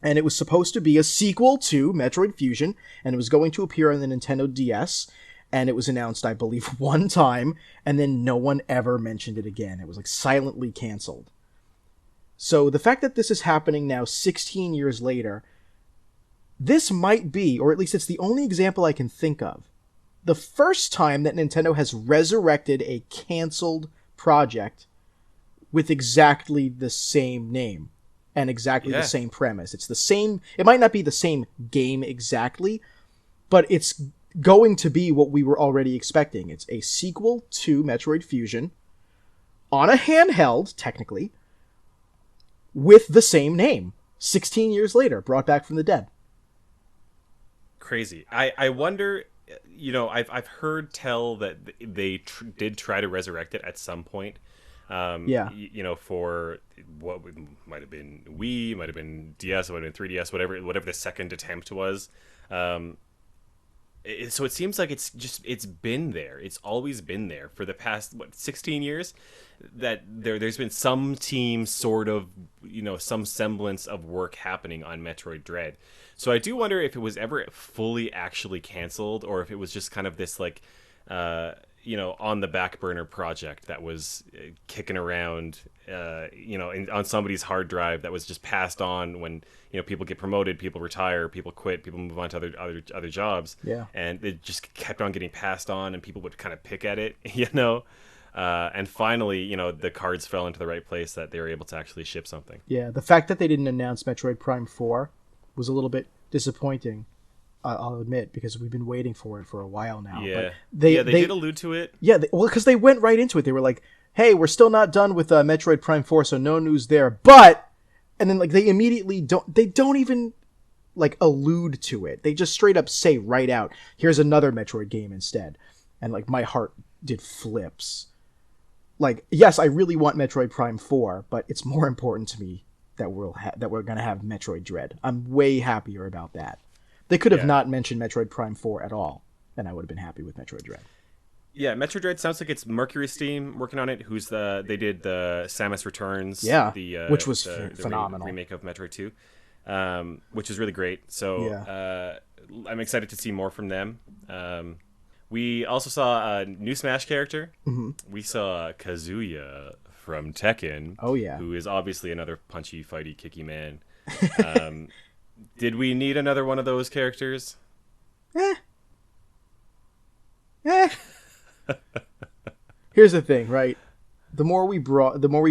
and it was supposed to be a sequel to Metroid Fusion, and it was going to appear on the Nintendo DS, and it was announced, I believe, one time, and then no one ever mentioned it again. It was silently canceled. So the fact that this is happening now 16 years later, this might be, or at least it's the only example I can think of, the first time that Nintendo has resurrected a canceled project with exactly the same name and exactly the same premise. It's the same, it might not be the same game exactly, but it's going to be what we were already expecting. It's a sequel to Metroid Fusion on a handheld, technically, with the same name, 16 years later, brought back from the dead. Crazy. I wonder, I've heard tell that they did try to resurrect it at some point. Yeah. For what might have been Wii, might have been DS, might have been 3DS, whatever the second attempt was. So it seems like it's been there. It's always been there for the past 16 years. That there's been some team sort of some semblance of work happening on Metroid Dread. So I do wonder if it was ever fully actually canceled, or if it was just kind of this like on the back burner project that was kicking around on somebody's hard drive that was just passed on when people get promoted, people retire, people quit, people move on to other jobs. Yeah. And it just kept on getting passed on, and people would kind of pick at it. And finally, the cards fell into the right place that they were able to actually ship something. Yeah, the fact that they didn't announce Metroid Prime 4 was a little bit disappointing, I'll admit, because we've been waiting for it for a while now. Yeah, but they did allude to it. Yeah, because they went right into it. They were like, hey, we're still not done with Metroid Prime 4, so no news there. But, and then like they immediately don't even like allude to it. They just straight up say right out, here's another Metroid game instead. And like my heart did flips. Like, yes, I really want Metroid Prime 4, but it's more important to me that we're going to have Metroid Dread. I'm way happier about that. They could have not mentioned Metroid Prime 4 at all, and I would have been happy with Metroid Dread. Yeah, Metroid Dread sounds like it's Mercury Steam working on it. They did the Samus Returns, which was phenomenal remake of Metroid 2, which is really great. So I'm excited to see more from them. We also saw a new Smash character. Mm-hmm. We saw Kazuya from Tekken. Oh, yeah. Who is obviously another punchy, fighty, kicky man. Did we need another one of those characters? Here's the thing, right? The more we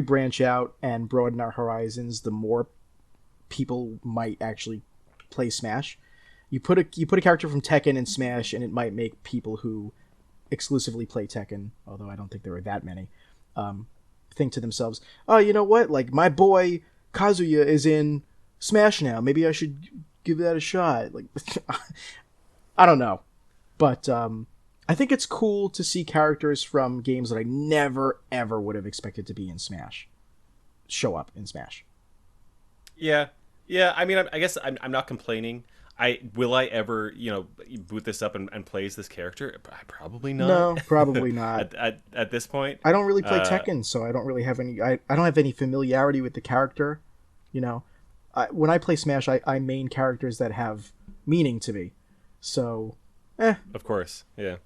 branch out and broaden our horizons, the more people might actually play Smash. You put a character from Tekken in Smash, and it might make people who exclusively play Tekken, although I don't think there are that many, think to themselves, oh, you know what? Like, my boy Kazuya is in Smash now. Maybe I should give that a shot. Like, I don't know. But I think it's cool to see characters from games that I never, ever would have expected to be in Smash show up in Smash. Yeah. I mean, I guess I'm not complaining. Will I ever, boot this up and play as this character? Probably not. No, probably not. at this point, I don't really play Tekken, so I don't really have any. I don't have any familiarity with the character. When I play Smash, I main characters that have meaning to me. So, Of course, yeah.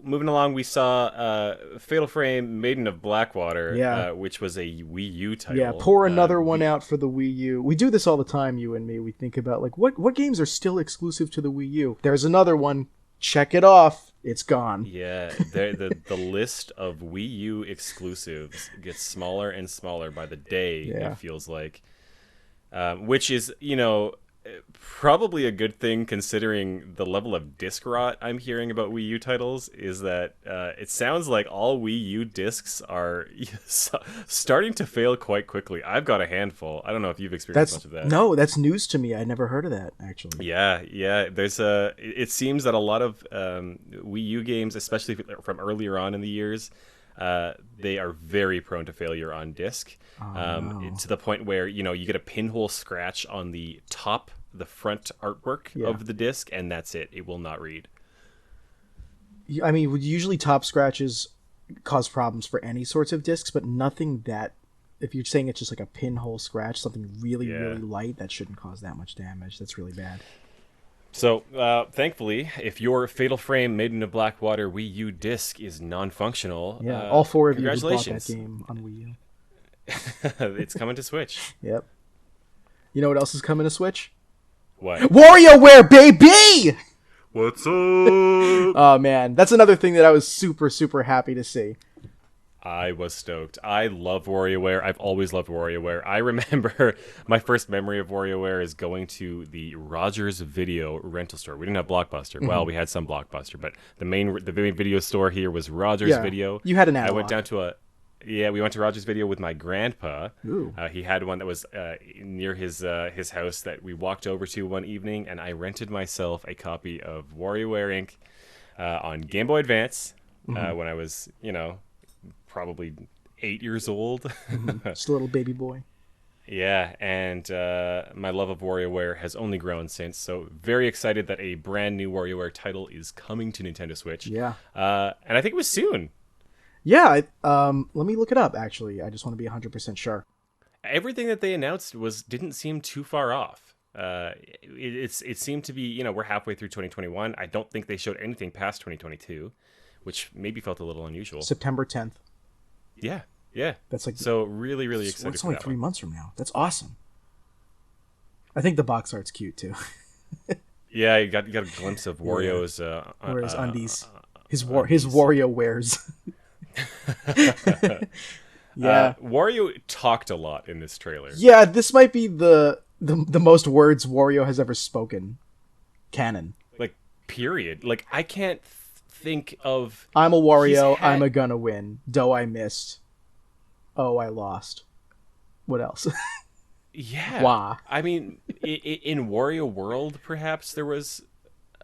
Moving along, we saw Fatal Frame: Maiden of Blackwater, which was a Wii U title. Yeah, pour another one out for the Wii U. We do this all the time, you and me. We think about, like, what games are still exclusive to the Wii U? There's another one. Check it off. It's gone. Yeah, the list of Wii U exclusives gets smaller and smaller by the day, it feels like. Which is, probably a good thing considering the level of disc rot I'm hearing about Wii U titles. Is that it sounds like all Wii U discs are starting to fail quite quickly. I've got a handful. I don't know if you've experienced much of that. No, that's news to me. I never heard of that, actually. Yeah. There's it seems that a lot of Wii U games, especially from earlier on in the years, they are very prone to failure on disc. To the point where you get a pinhole scratch on the front artwork of the disc, and that's it. It will not read. I mean, usually top scratches cause problems for any sorts of discs, but nothing that, if you're saying it's just like a pinhole scratch, something really light, that shouldn't cause that much damage. That's really bad. So, thankfully, if your Fatal Frame Maiden of Blackwater Wii U disc is non-functional, all four of you who bought that game on Wii U. It's coming to Switch. Yep. You know what else is coming to Switch? What? WarioWare, baby! What's up? Oh, man. That's another thing that I was super, super happy to see. I was stoked. I love WarioWare. I've always loved WarioWare. I remember my first memory of WarioWare is going to the Rogers Video rental store. We didn't have Blockbuster. Mm-hmm. Well, we had some Blockbuster, but the main video store here was Rogers Video. You had an analog. I went down to Yeah, we went to Roger's Video with my grandpa. Ooh. He had one that was near his house that we walked over to one evening, and I rented myself a copy of WarioWare Inc. On Game Boy Advance when I was, probably 8 years old. Just a little baby boy. Yeah, and my love of WarioWare has only grown since. So very excited that a brand new WarioWare title is coming to Nintendo Switch. Yeah. And I think it was soon. Yeah. Let me look it up. Actually, I just want to be 100% sure. Everything that they announced didn't seem too far off. It seemed to be, we're halfway through 2021. I don't think they showed anything past 2022, which maybe felt a little unusual. September 10th. Yeah. Yeah. That's like so really, really excited. It's only 3 months from now. That's awesome. I think the box art's cute too. Yeah, you got a glimpse of Wario's undies. His Wario wears. Yeah. Wario talked a lot in this trailer. Yeah, this might be the most words Wario has ever spoken. Canon. Like, period. Like, I can't think of... I'm a Wario, I'm a gonna win. Though I missed. Oh, I lost. What else? Yeah. Wow. I mean, in Wario World, perhaps there was,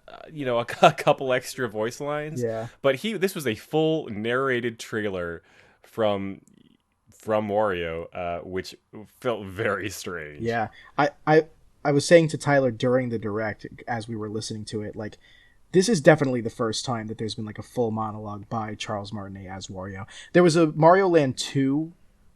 a couple extra voice lines. Yeah. But this was a full narrated trailer from Wario, which felt very strange. Yeah. I was saying to Tyler during the direct, as we were listening to it, like, this is definitely the first time that there's been like a full monologue by Charles Martinet as Wario. There was a Mario Land 2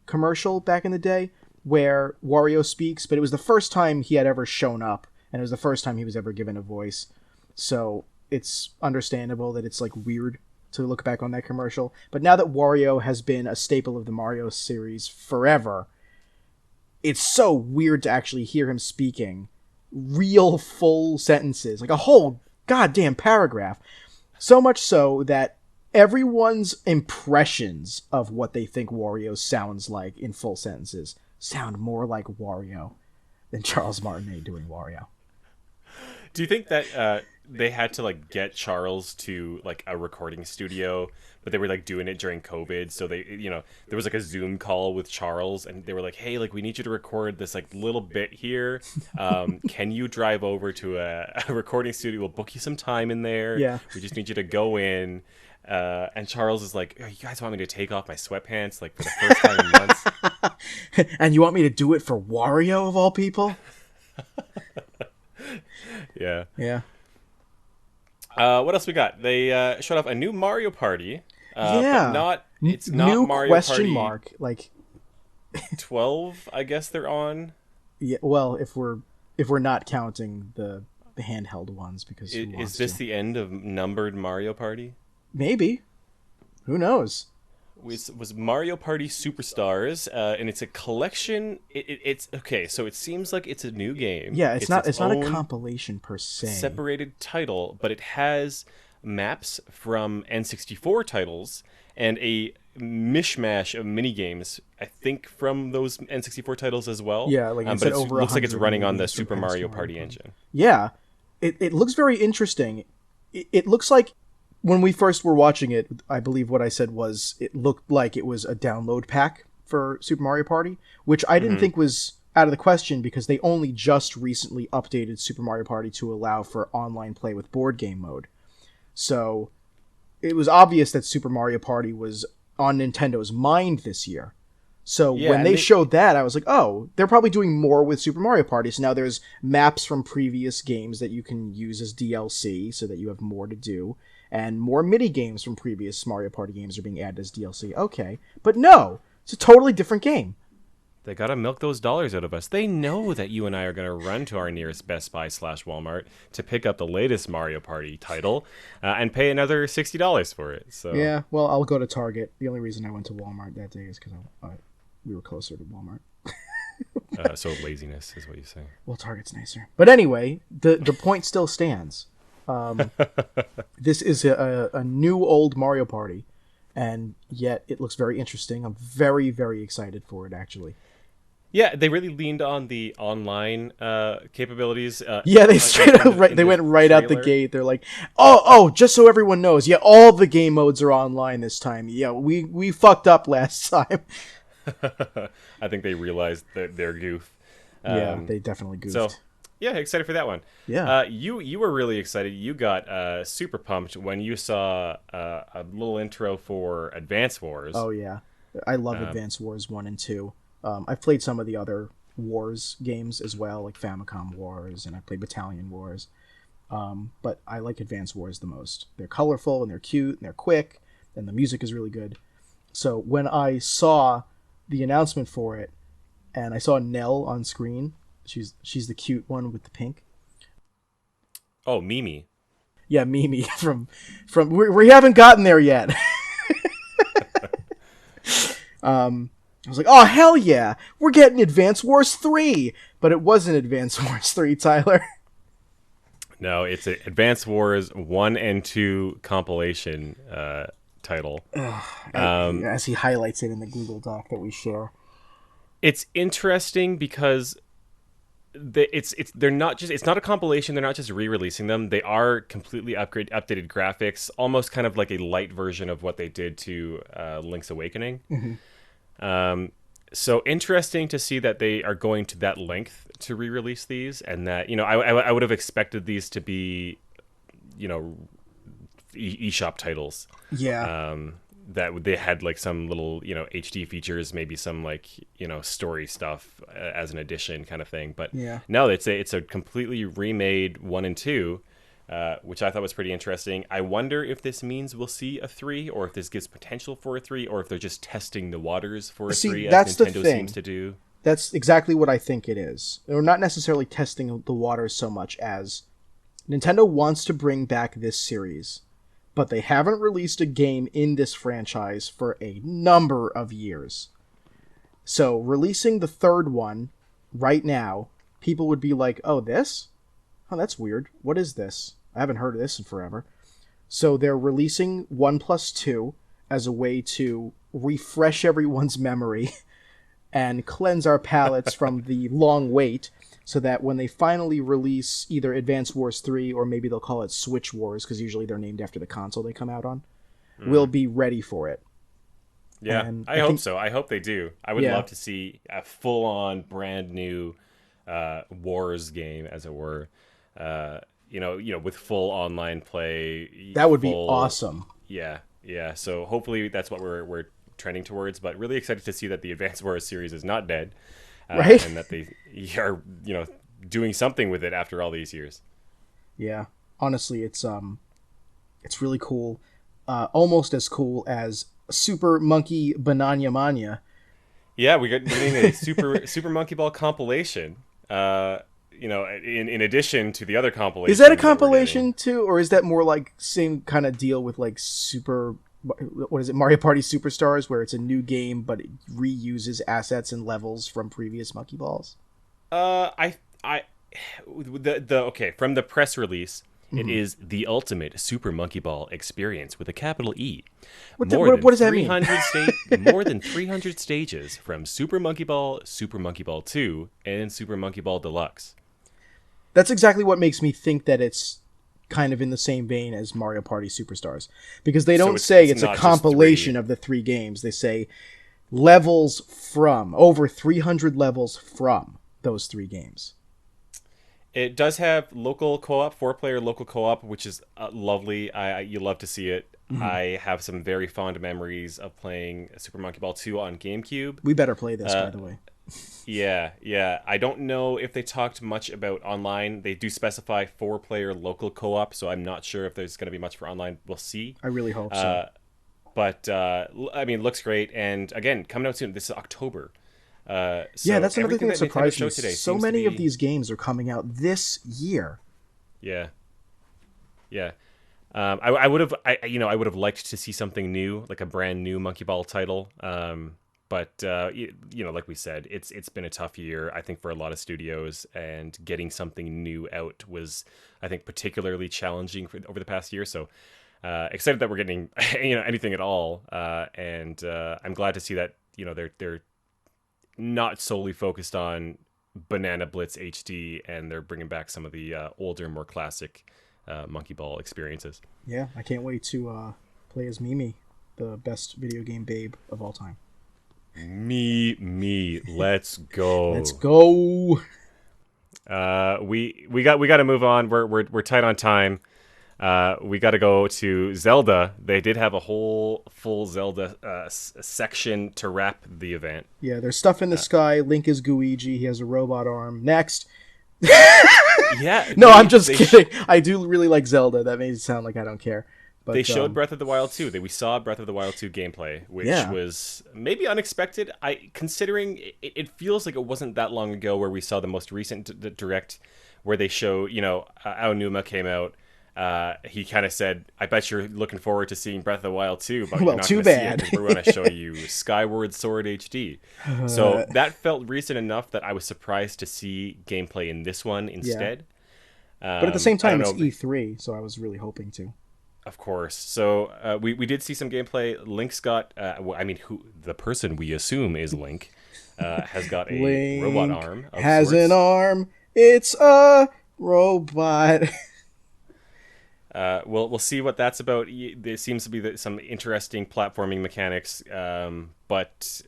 commercial back in the day where Wario speaks, but it was the first time he had ever shown up, and it was the first time he was ever given a voice. So it's understandable that it's like weird to look back on that commercial. But now that Wario has been a staple of the Mario series forever, it's so weird to actually hear him speaking real full sentences, like a whole goddamn paragraph. So much so that everyone's impressions of what they think Wario sounds like in full sentences sound more like Wario than Charles Martinet doing Wario. Do you think that they had to like get Charles to like a recording studio, but they were like doing it during COVID, so they, there was like a Zoom call with Charles, and they were like, hey, like, we need you to record this like little bit here. Can you drive over to a recording studio? We'll book you some time in there. Yeah. We just need you to go in. And Charles is like, oh, you guys want me to take off my sweatpants like for the first time in months? And you want me to do it for Wario of all people? Yeah. Yeah. What else we got? They showed off a new Mario Party. Yeah. But it's not new Mario question Party mark. Like 12, I guess they're on. Yeah. Well, if we're not counting the handheld ones, because is this the end of numbered Mario Party? Maybe. Who knows? Was Mario Party Superstars, and it's a collection. It's okay. So it seems like it's a new game. Yeah, it's not a compilation per se. Separated title, but it has maps from N64 titles and a mishmash of mini games. I think from those N64 titles as well. Yeah, like but it looks like it's running on the Super Mario Party engine. Yeah, it looks very interesting. It looks like, when we first were watching it, I believe what I said was it looked like it was a download pack for Super Mario Party, which I didn't think was out of the question because they only just recently updated Super Mario Party to allow for online play with board game mode. So it was obvious that Super Mario Party was on Nintendo's mind this year. So when they showed that, I was like, oh, they're probably doing more with Super Mario Party. So now there's maps from previous games that you can use as DLC so that you have more to do. And more mini-games from previous Mario Party games are being added as DLC. Okay. But no, it's a totally different game. They gotta milk those dollars out of us. They know that you and I are gonna run to our nearest Best Buy / Walmart to pick up the latest Mario Party title and pay another $60 for it. So yeah, well, I'll go to Target. The only reason I went to Walmart that day is because we were closer to Walmart. So laziness is what you say. Well, Target's nicer. But anyway, the point still stands. This is a new old Mario Party, and yet it looks very interesting. I'm very, very excited for it, actually. Yeah, they really leaned on the online capabilities. Yeah, they straight up right. They went right out the gate. They're like, "Oh, just so everyone knows, yeah, all the game modes are online this time. Yeah, we fucked up last time." I think they realized their goof. Yeah, they definitely So, goofed. yeah, excited for that one. Yeah. You were really excited. You got super pumped when you saw a little intro for Advance Wars. Oh yeah, I love Advance Wars 1 and 2. I've played some of the other Wars games as well, like Famicom Wars, and I played Battalion Wars. But I like Advance Wars the most. They're colorful and they're cute and they're quick, and the music is really good. So when I saw the announcement for it, and I saw Nell on screen, she's the cute one with the pink. Oh, Mimi. Yeah, Mimi from we haven't gotten there yet. I was like, oh, hell yeah, we're getting Advance Wars 3. But it wasn't Advance Wars 3, Tyler. No, it's an Advance Wars 1 and 2 compilation title. As he highlights it in the Google Doc that we share. It's interesting because they're not just, it's not a compilation. They're not just re-releasing them. They are completely updated graphics, almost kind of like a light version of what they did to Link's Awakening. Mm-hmm. So interesting to see that they are going to that length to re-release these, and that, I would have expected these to be, eShop titles. Yeah. That they had like some little, HD features, maybe some like, story stuff as an addition kind of thing. But yeah. No, it's a completely remade 1 and 2. Which I thought was pretty interesting. I wonder if this means we'll see a 3, or if this gives potential for a 3, or if they're just testing the waters for a 3, that's as Nintendo the thing. seems to do. That's exactly what I think it is. They're not necessarily testing the waters so much as Nintendo wants to bring back this series, but they haven't released a game in this franchise for a number of years. So releasing the third one right now, people would be like, oh, this? Oh, that's weird. What is this? I haven't heard of this in forever. So they're releasing 1+2 as a way to refresh everyone's memory and cleanse our palates from the long wait, so that when they finally release either Advance Wars 3, or maybe they'll call it Switch Wars, because usually they're named after the console they come out on, we'll be ready for it. Yeah, and I hope so. I hope they do. I would love to see a full-on brand new Wars game, as it were. With full online play. That would be awesome. Yeah. So hopefully that's what we're trending towards. But really excited to see that the Advance Wars series is not dead, right? And that they are doing something with it after all these years. Yeah, honestly, it's really cool. Almost as cool as Super Monkey Banana Mania. Yeah, we're getting a Super Monkey Ball compilation. In addition to the other compilation. Is that a compilation too, or is that more like same kind of deal with like Mario Party Superstars, where it's a new game but it reuses assets and levels from previous Monkey Balls? From the press release, it is the ultimate Super Monkey Ball experience with a capital E. What does that mean? More than 300 stages from Super Monkey Ball 2, and Super Monkey Ball Deluxe. That's exactly what makes me think that it's kind of in the same vein as Mario Party Superstars. Because they don't say it's a compilation of the 3 games. They say levels from, over 300 levels from those 3 games. It does have local co-op, 4-player local co-op, which is lovely. You love to see it. Mm-hmm. I have some very fond memories of playing Super Monkey Ball 2 on GameCube. We better play this, by the way. Yeah. I don't know if they talked much about online. They do specify 4-player local co-op, so I'm not sure if there's going to be much for online. We'll see. I really hope so. But, looks great. And, again, coming out soon. This is October. That's another thing that surprised me. So many of these games are coming out this year. Yeah. I would have liked to see something new, like a brand new Monkey Ball title. But like we said, it's been a tough year, I think, for a lot of studios, and getting something new out was, I think, particularly challenging over the past year. So excited that we're getting anything at all, and I'm glad to see that they're not solely focused on Banana Blitz HD, and they're bringing back some of the older, more classic Monkey Ball experiences. Yeah, I can't wait to play as Mimi, the best video game babe of all time. Let's go. Let's go. We got to move on. We're tight on time. We got to go to Zelda. They did have a whole full Zelda section to wrap the event. Yeah, there's stuff in the sky. Link is Gooigi. He has a robot arm. Next. Yeah. No, I'm just kidding. I do really like Zelda. That made it sound like I don't care. But, they showed Breath of the Wild 2. We saw Breath of the Wild 2 gameplay, which was maybe unexpected. Considering it feels like it wasn't that long ago where we saw the most recent direct where they show, Aonuma came out. He kind of said, I bet you're looking forward to seeing Breath of the Wild 2, but well, you're not too bad. See it we're going to show you Skyward Sword HD. So that felt recent enough that I was surprised to see gameplay in this one instead. But at the same time, it's E3, so I was really hoping to. Of course. So we did see some gameplay. Link's got, the person we assume is Link, has got a Link robot arm. Has an arm. It's a robot. We'll see what that's about. There seems to be some interesting platforming mechanics, but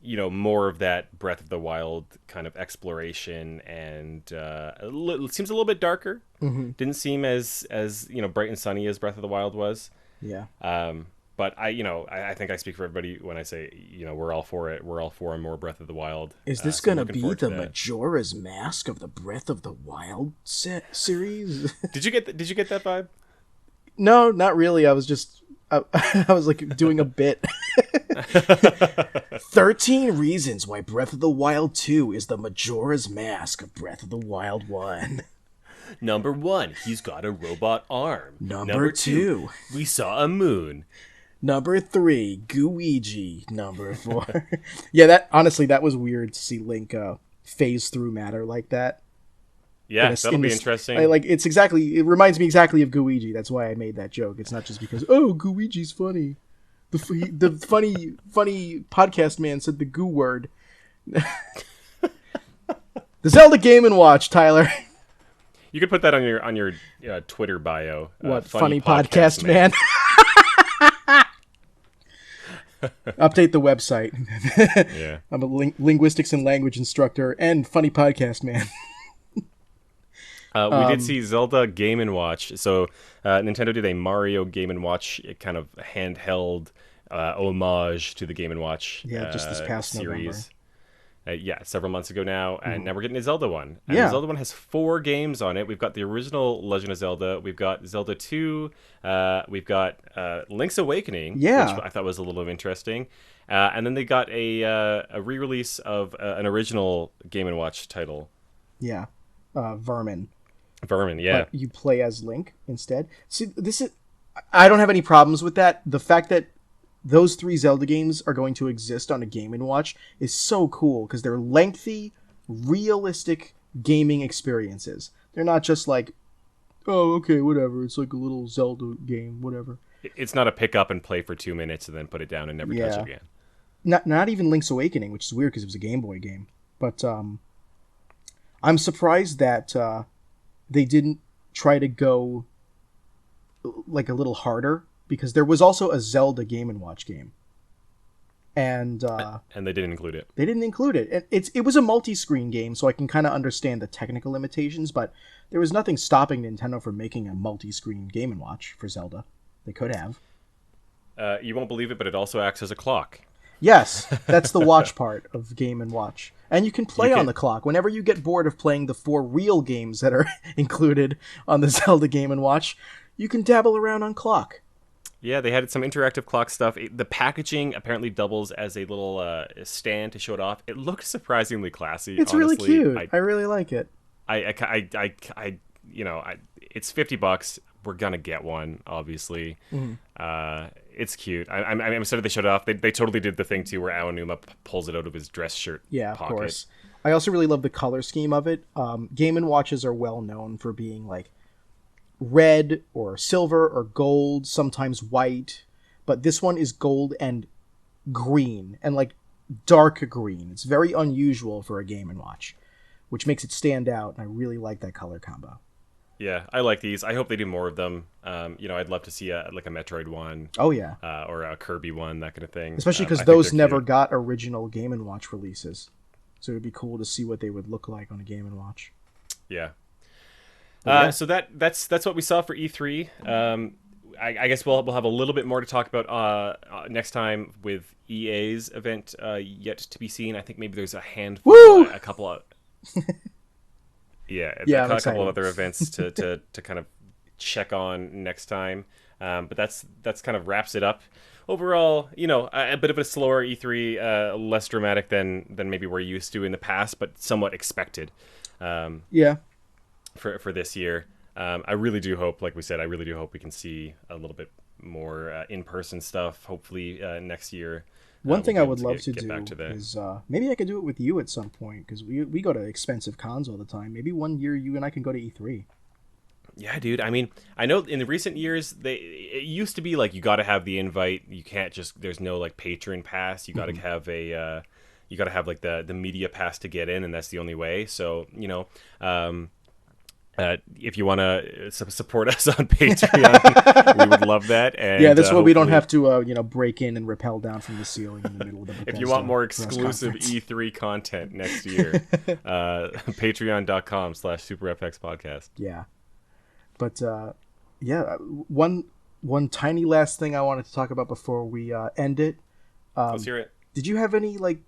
more of that Breath of the Wild kind of exploration, and it seems a little bit darker. Mm-hmm. Didn't seem as bright and sunny as Breath of the Wild was. Yeah. But I think I speak for everybody when I say we're all for it. We're all for more Breath of the Wild. Is this gonna be the Majora's Mask of the Breath of the Wild series? Did you get that vibe? No, not really. I was just I was like doing a bit. 13 reasons why Breath of the Wild 2 is the Majora's Mask of Breath of the Wild 1. Number 1, he's got a robot arm. Number 2, we saw a moon. Number 3, Gooigi. Number 4. Yeah, that was weird to see Link phase through matter like that. Yeah, that'll be interesting. It reminds me exactly of Gooigi. That's why I made that joke. It's not just because, Gooigi's funny. The funny podcast man said the goo word. The Zelda Game & Watch, Tyler. You could put that on your Twitter bio. What, funny podcast man? Update the website. Yeah. I'm a linguistics and language instructor and funny podcast man. We did see Zelda Game & Watch. So Nintendo did a Mario Game & Watch kind of handheld homage to the Game & Watch just this past series. Several months ago now, and now we're getting a Zelda one. And the Zelda one has 4 games on it. We've got the original Legend of Zelda. We've got Zelda 2. We've got Link's Awakening, which I thought was a little interesting. And then they got a re-release of an original Game & Watch title. Yeah, Vermin. Vermin, yeah. But you play as Link instead. See, I don't have any problems with that. The fact that those 3 Zelda games are going to exist on a Game & Watch is so cool because they're lengthy, realistic gaming experiences. They're not just like, oh, okay, whatever. It's like a little Zelda game, whatever. It's not a pick up and play for 2 minutes and then put it down and never touch it again. Not even Link's Awakening, which is weird because it was a Game Boy game. But I'm surprised that they didn't try to go like a little harder, because there was also a Zelda Game & Watch game. And they didn't include it. They didn't include it. It was a multi-screen game, so I can kind of understand the technical limitations, but there was nothing stopping Nintendo from making a multi-screen Game & Watch for Zelda. They could have. You won't believe it, but it also acts as a clock. Yes, that's the watch part of Game & Watch. And you can play on the clock. Whenever you get bored of playing the 4 real games that are included on the Zelda Game & Watch, you can dabble around on clock. Yeah, they had some interactive clock stuff. The packaging apparently doubles as a little stand to show it off. It looked surprisly classy. It's honestly. Really cute. I really like it. It's $50. We're gonna get one, obviously. Mm-hmm. It's cute. I'm excited they showed it off. They totally did the thing too, where Aonuma pulls it out of his dress shirt. Yeah, pocket. Of course. I also really love the color scheme of it. Game & Watches are well known for being like red or silver or gold, sometimes white, but this one is gold and green, and like dark green. It's very unusual for a Game & Watch, which makes it stand out, and I really like that color combo. Yeah, I like these. I hope they do more of them. I'd love to see a Metroid one. Oh yeah, or a Kirby one, that kind of thing. especially because I think those they're never cute. got original Game & Watch releases, so it'd be cool to see what they would look like on a Game & Watch. Yeah. But yeah, So that's what we saw for E3. I guess we'll have a little bit more to talk about next time with EA's event yet to be seen. I think maybe there's a handful, woo! a couple of yeah, Yeah, I'm a couple of excited. other events to kind of check on next time. But that's kind of wraps it up. Overall, a bit of a slower E3, less dramatic than maybe we're used to in the past, but somewhat expected. Yeah, For this year. I really do hope, like we said, I really do hope we can see a little bit more in-person stuff. Hopefully next year. one We'll thing be I able would love to get back do to the. is maybe I could do it with you at some point, because we go to expensive cons all the time. Maybe one year you and I can go to E3. Yeah, dude. I mean, I know in the recent years it used to be like you got to have the invite. You can't just there's no like patron pass. You got to have a you got to have like the media pass to get in, and that's the only way. So if you want to support us on Patreon, we would love that. And Yeah, this way we don't hopefully, have to break in and rappel down from the ceiling in the middle of the if you want more press exclusive conference. E3 content next year, patreon.com/SuperFX podcast. Yeah, but yeah, one tiny last thing I wanted to talk about before we end it. Let's hear it. Did you have any like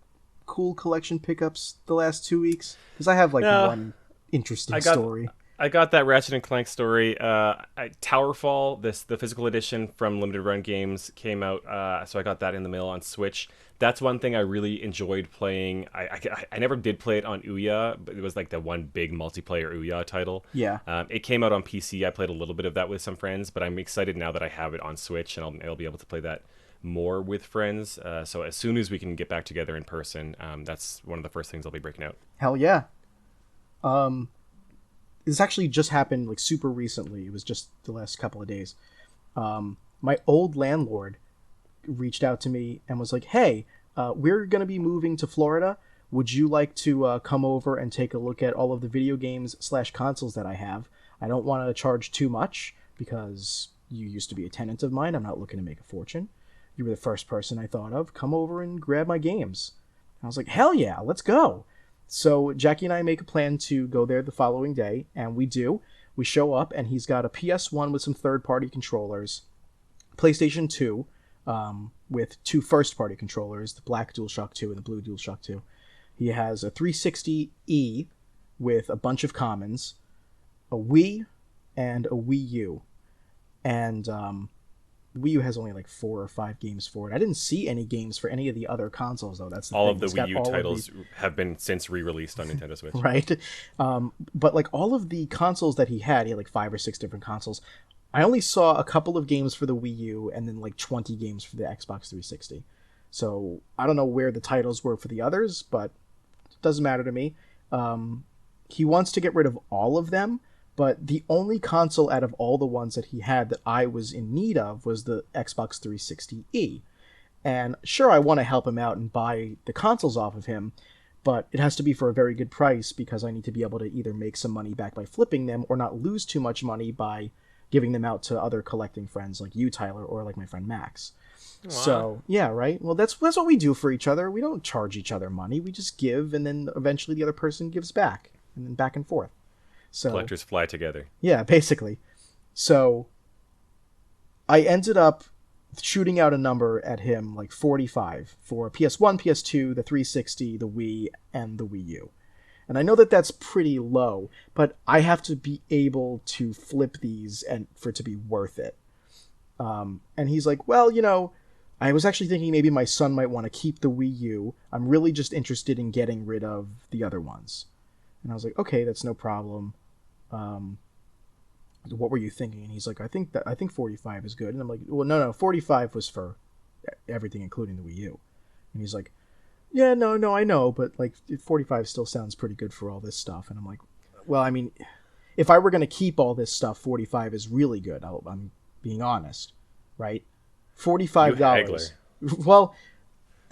cool collection pickups the last 2 weeks? Because I have like No, one interesting I got story. I got that Ratchet and Clank story. Towerfall, the physical edition from Limited Run Games came out, so I got that in the mail on Switch. That's one thing I really enjoyed playing. I never did play it on Ouya, but it was like the one big multiplayer Ouya title. Yeah. It came out on PC. I played a little bit of that with some friends, but I'm excited now that I have it on Switch, and I'll be able to play that more with friends. So as soon as we can get back together in person, that's one of the first things I'll be breaking out. Hell yeah. This actually just happened like super recently. It was just the last couple of days. My old landlord reached out to me and was like, "Hey, we're going to be moving to Florida. Would you like to come over and take a look at all of the video games/consoles that I have? I don't want to charge too much because you used to be a tenant of mine. I'm not looking to make a fortune. You were the first person I thought of. Come over and grab my games." I was like, "Hell yeah, let's go." So Jackie and I make a plan to go there the following day, and we do. We show up, and he's got a PS1 with some third-party controllers, PlayStation 2 with two first-party controllers, the black DualShock 2 and the blue DualShock 2. He has a 360E with a bunch of commons, a Wii, and a Wii U. And Wii U has only like 4 or 5 games for it. I didn't see any games for any of the other consoles, though. That's the All thing. of the It's got Wii U all of titles have been since re-released on Nintendo Switch. right? But like all of the consoles that he had like 5 or 6 different consoles. I only saw a couple of games for the Wii U and then like 20 games for the Xbox 360. So I don't know where the titles were for the others, but it doesn't matter to me. He wants to get rid of all of them, but the only console out of all the ones that he had that I was in need of was the Xbox 360E. And sure, I want to help him out and buy the consoles off of him, but it has to be for a very good price because I need to be able to either make some money back by flipping them or not lose too much money by giving them out to other collecting friends like you, Tyler, or like my friend Max. Wow. So, yeah, right? Well, that's what we do for each other. We don't charge each other money. We just give, and then eventually the other person gives back, and then back and forth. So, Collectors fly together. yeah, basically. So I ended up shooting out a number at him like 45 for PS1, PS2, the 360, the Wii, and the Wii U. And I know that that's pretty low, but I have to be able to flip these and for it to be worth it. And he's like, "Well, I was actually thinking maybe my son might want to keep the Wii U. I'm really just interested in getting rid of the other ones." And I was like, "Okay, that's no problem. What were you thinking?" And he's like, I think 45 is good." And I'm like, "Well, no, 45 was for everything, including the Wii U." And he's like, "Yeah, no, I know, but like 45 still sounds pretty good for all this stuff." And I'm like, "Well, I mean, if I were going to keep all this stuff, 45 is really good. I'm being honest, right? You haggler. $45. Well,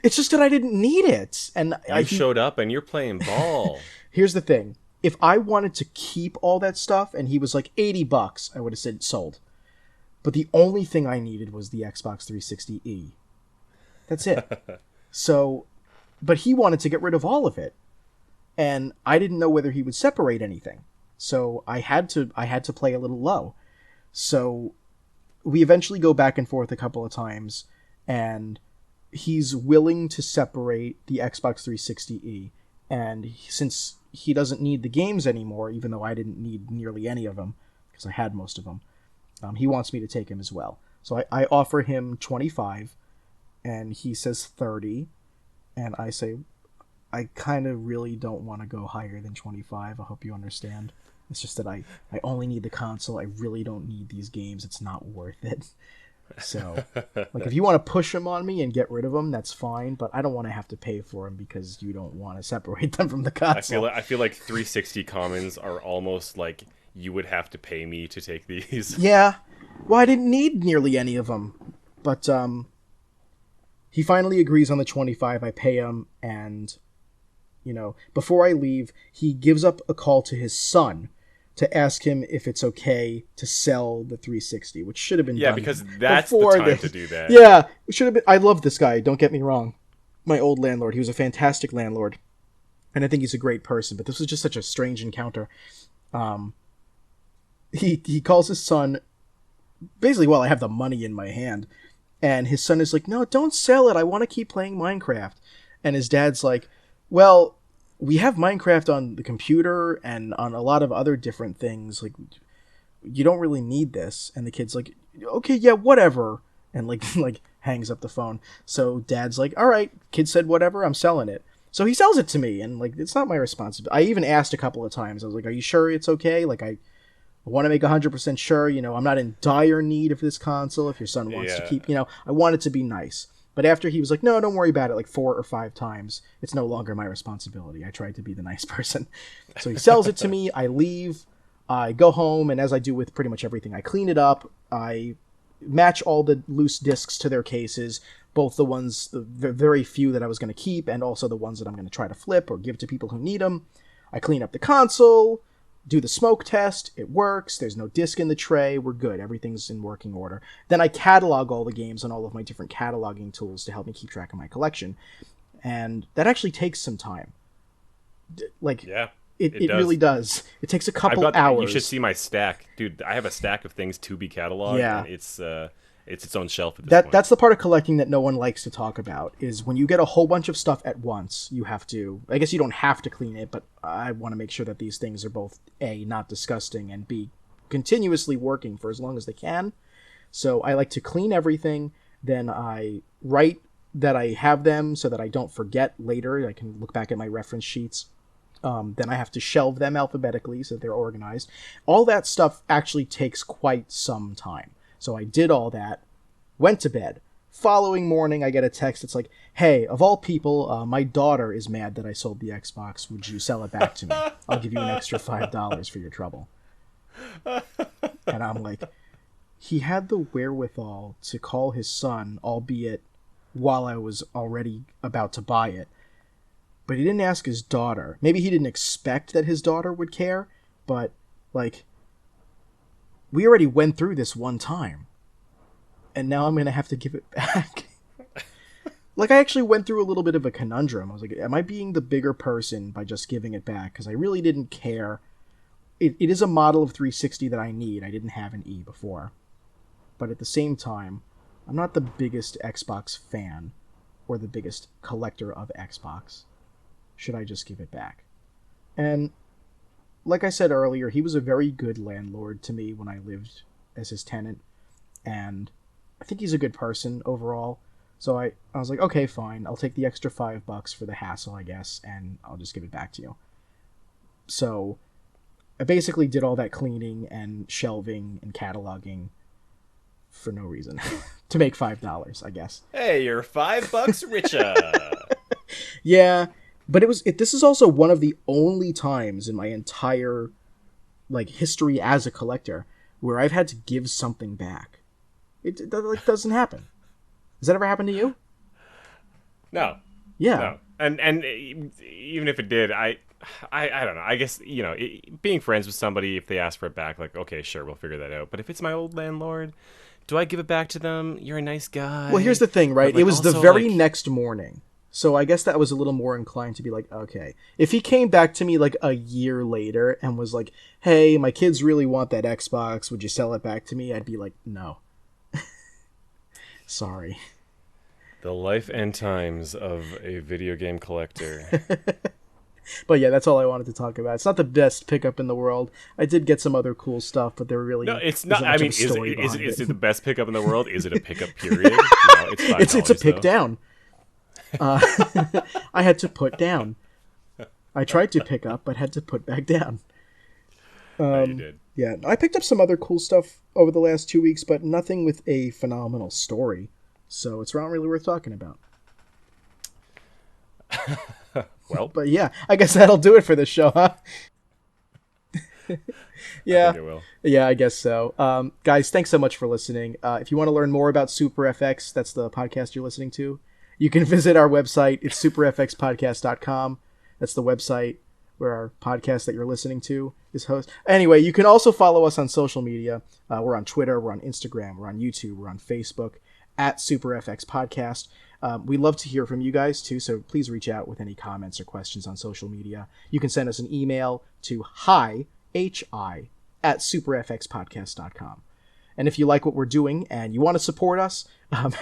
It's just that I didn't need it. And You showed up and you're playing ball. Here's the thing. If I wanted to keep all that stuff and he was like $80, I would have said sold. But the only thing I needed was the Xbox 360e. That's it. So, but he wanted to get rid of all of it. And I didn't know whether he would separate anything. So I had to play a little low. So we eventually go back and forth a couple of times, and he's willing to separate the Xbox 360e. And since he doesn't need the games anymore, even though I didn't need nearly any of them, because I had most of them, he wants me to take him as well. So I offer him 25, and he says 30, and I say, I kind of really don't want to go higher than 25. I hope you understand. It's just that I only need the console. I really don't need these games. It's not worth it. So, like, if you want to push them on me and get rid of them, that's fine. But I don't want to have to pay for them because you don't want to separate them from the console. I feel like 360 commons are almost like you would have to pay me to take these. Yeah. Well, I didn't need nearly any of them. But he finally agrees on the 25. I pay him, and, you know, before I leave, he gives up a call to his son to ask him if it's okay to sell the 360, which should have been done. Yeah, because that's the time to do that. Yeah, it should have been. I love this guy, don't get me wrong. My old landlord, he was a fantastic landlord, and I think he's a great person, but this was just such a strange encounter. He calls his son, basically while I have the money in my hand, and his son is like, no, don't sell it, I want to keep playing Minecraft. And his dad's like, well, we have Minecraft on the computer and on a lot of other different things. Like, you don't really need this. And the kid's like, okay, yeah, whatever. And like hangs up the phone. So dad's like, all right, kid said whatever, I'm selling it. So he sells it to me, and like, it's not my responsibility. I even asked a couple of times. I was like, are you sure it's okay? Like, I want to make 100% sure, you know, I'm not in dire need of this console. If your son wants to keep, you know, I want it to be nice. But after he was like, no, don't worry about it, like 4 or 5 times, it's no longer my responsibility. I tried to be the nice person. So he sells it to me. I leave. I go home, and as I do with pretty much everything, I clean it up. I match all the loose discs to their cases, both the ones, the very few that I was going to keep, and also the ones that I'm going to try to flip or give to people who need them. I clean up the console, do the smoke test, it works, there's no disc in the tray, we're good, everything's in working order. Then I catalog all the games on all of my different cataloging tools to help me keep track of my collection. And that actually takes some time. Like, yeah, it really does. It takes a couple hours. You should see my stack. Dude, I have a stack of things to be cataloged, and it's its own shelf at this point. That's the part of collecting that no one likes to talk about, is when you get a whole bunch of stuff at once, you have to, I guess you don't have to clean it, but I want to make sure that these things are both A, not disgusting, and B, continuously working for as long as they can. So I like to clean everything, then I write that I have them so that I don't forget later. I can look back at my reference sheets. Then I have to shelve them alphabetically so that they're organized. All that stuff actually takes quite some time. So I did all that, went to bed. Following morning, I get a text that's like, hey, of all people, my daughter is mad that I sold the Xbox. Would you sell it back to me? I'll give you an extra $5 for your trouble. And I'm like, he had the wherewithal to call his son, albeit while I was already about to buy it. But he didn't ask his daughter. Maybe he didn't expect that his daughter would care, but, like, we already went through this one time, and now I'm going to have to give it back. Like, I actually went through a little bit of a conundrum. I was like, am I being the bigger person by just giving it back? Because I really didn't care. It is a model of 360 that I need. I didn't have an E before. But at the same time, I'm not the biggest Xbox fan or the biggest collector of Xbox. Should I just give it back? And like I said earlier, he was a very good landlord to me when I lived as his tenant, and I think he's a good person overall. So I was like, okay, fine, I'll take the extra $5 for the hassle, I guess, and I'll just give it back to you. So I basically did all that cleaning and shelving and cataloging for no reason. To make $5, I guess. Hey, you're $5 richer. Yeah. But this is also one of the only times in my entire, like, history as a collector where I've had to give something back. It doesn't happen. Has that ever happened to you? No. Yeah. No. And even if it did, I don't know. I guess, being friends with somebody, if they ask for it back, like, okay, sure, we'll figure that out. But if it's my old landlord, do I give it back to them? You're a nice guy. Well, here's the thing, right? Like, it was the very next morning. So I guess that was a little more inclined to be like, okay. If he came back to me like a year later and was like, hey, my kids really want that Xbox, would you sell it back to me? I'd be like, no. Sorry. The life and times of a video game collector. But yeah, that's all I wanted to talk about. It's not the best pickup in the world. I did get some other cool stuff, but they're really no. It's not. I mean, is it the best pickup in the world? Is it a pickup? Period. It's a pick down. I had to put down. I tried to pick up, but had to put back down. You did. Yeah, I picked up some other cool stuff over the last 2 weeks, but nothing with a phenomenal story. So it's not really worth talking about. Well, but yeah, I guess that'll do it for this show, huh? Yeah, I think it will. Yeah, I guess so. Guys, thanks so much for listening. If you want to learn more about Super FX, that's the podcast you're listening to, you can visit our website. It's superfxpodcast.com. That's the website where our podcast that you're listening to is host. Anyway, you can also follow us on social media. We're on Twitter, we're on Instagram, we're on YouTube, we're on Facebook at SuperFXPodcast. We love to hear from you guys too, so please reach out with any comments or questions on social media. You can send us an email to hi at superfxpodcast.com. And if you like what we're doing and you want to support us,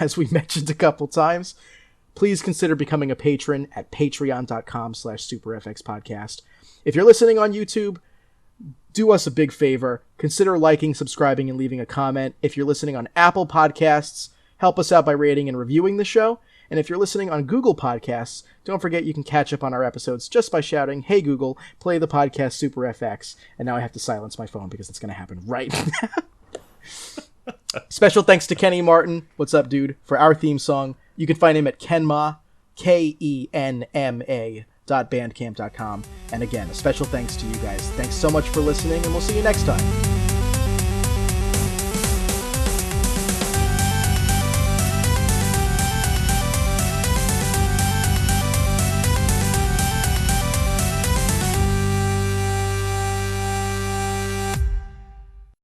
as we mentioned a couple times, please consider becoming a patron at patreon.com/superfxpodcast. If you're listening on YouTube, do us a big favor. Consider liking, subscribing, and leaving a comment. If you're listening on Apple Podcasts, help us out by rating and reviewing the show. And if you're listening on Google Podcasts, don't forget you can catch up on our episodes just by shouting, "Hey Google, play the podcast Super FX." And now I have to silence my phone because it's going to happen right now. Special thanks to Kenny Martin, what's up dude, for our theme song. You can find him at Kenma, KENMA.bandcamp.com. And again, a special thanks to you guys. Thanks so much for listening, and we'll see you next time.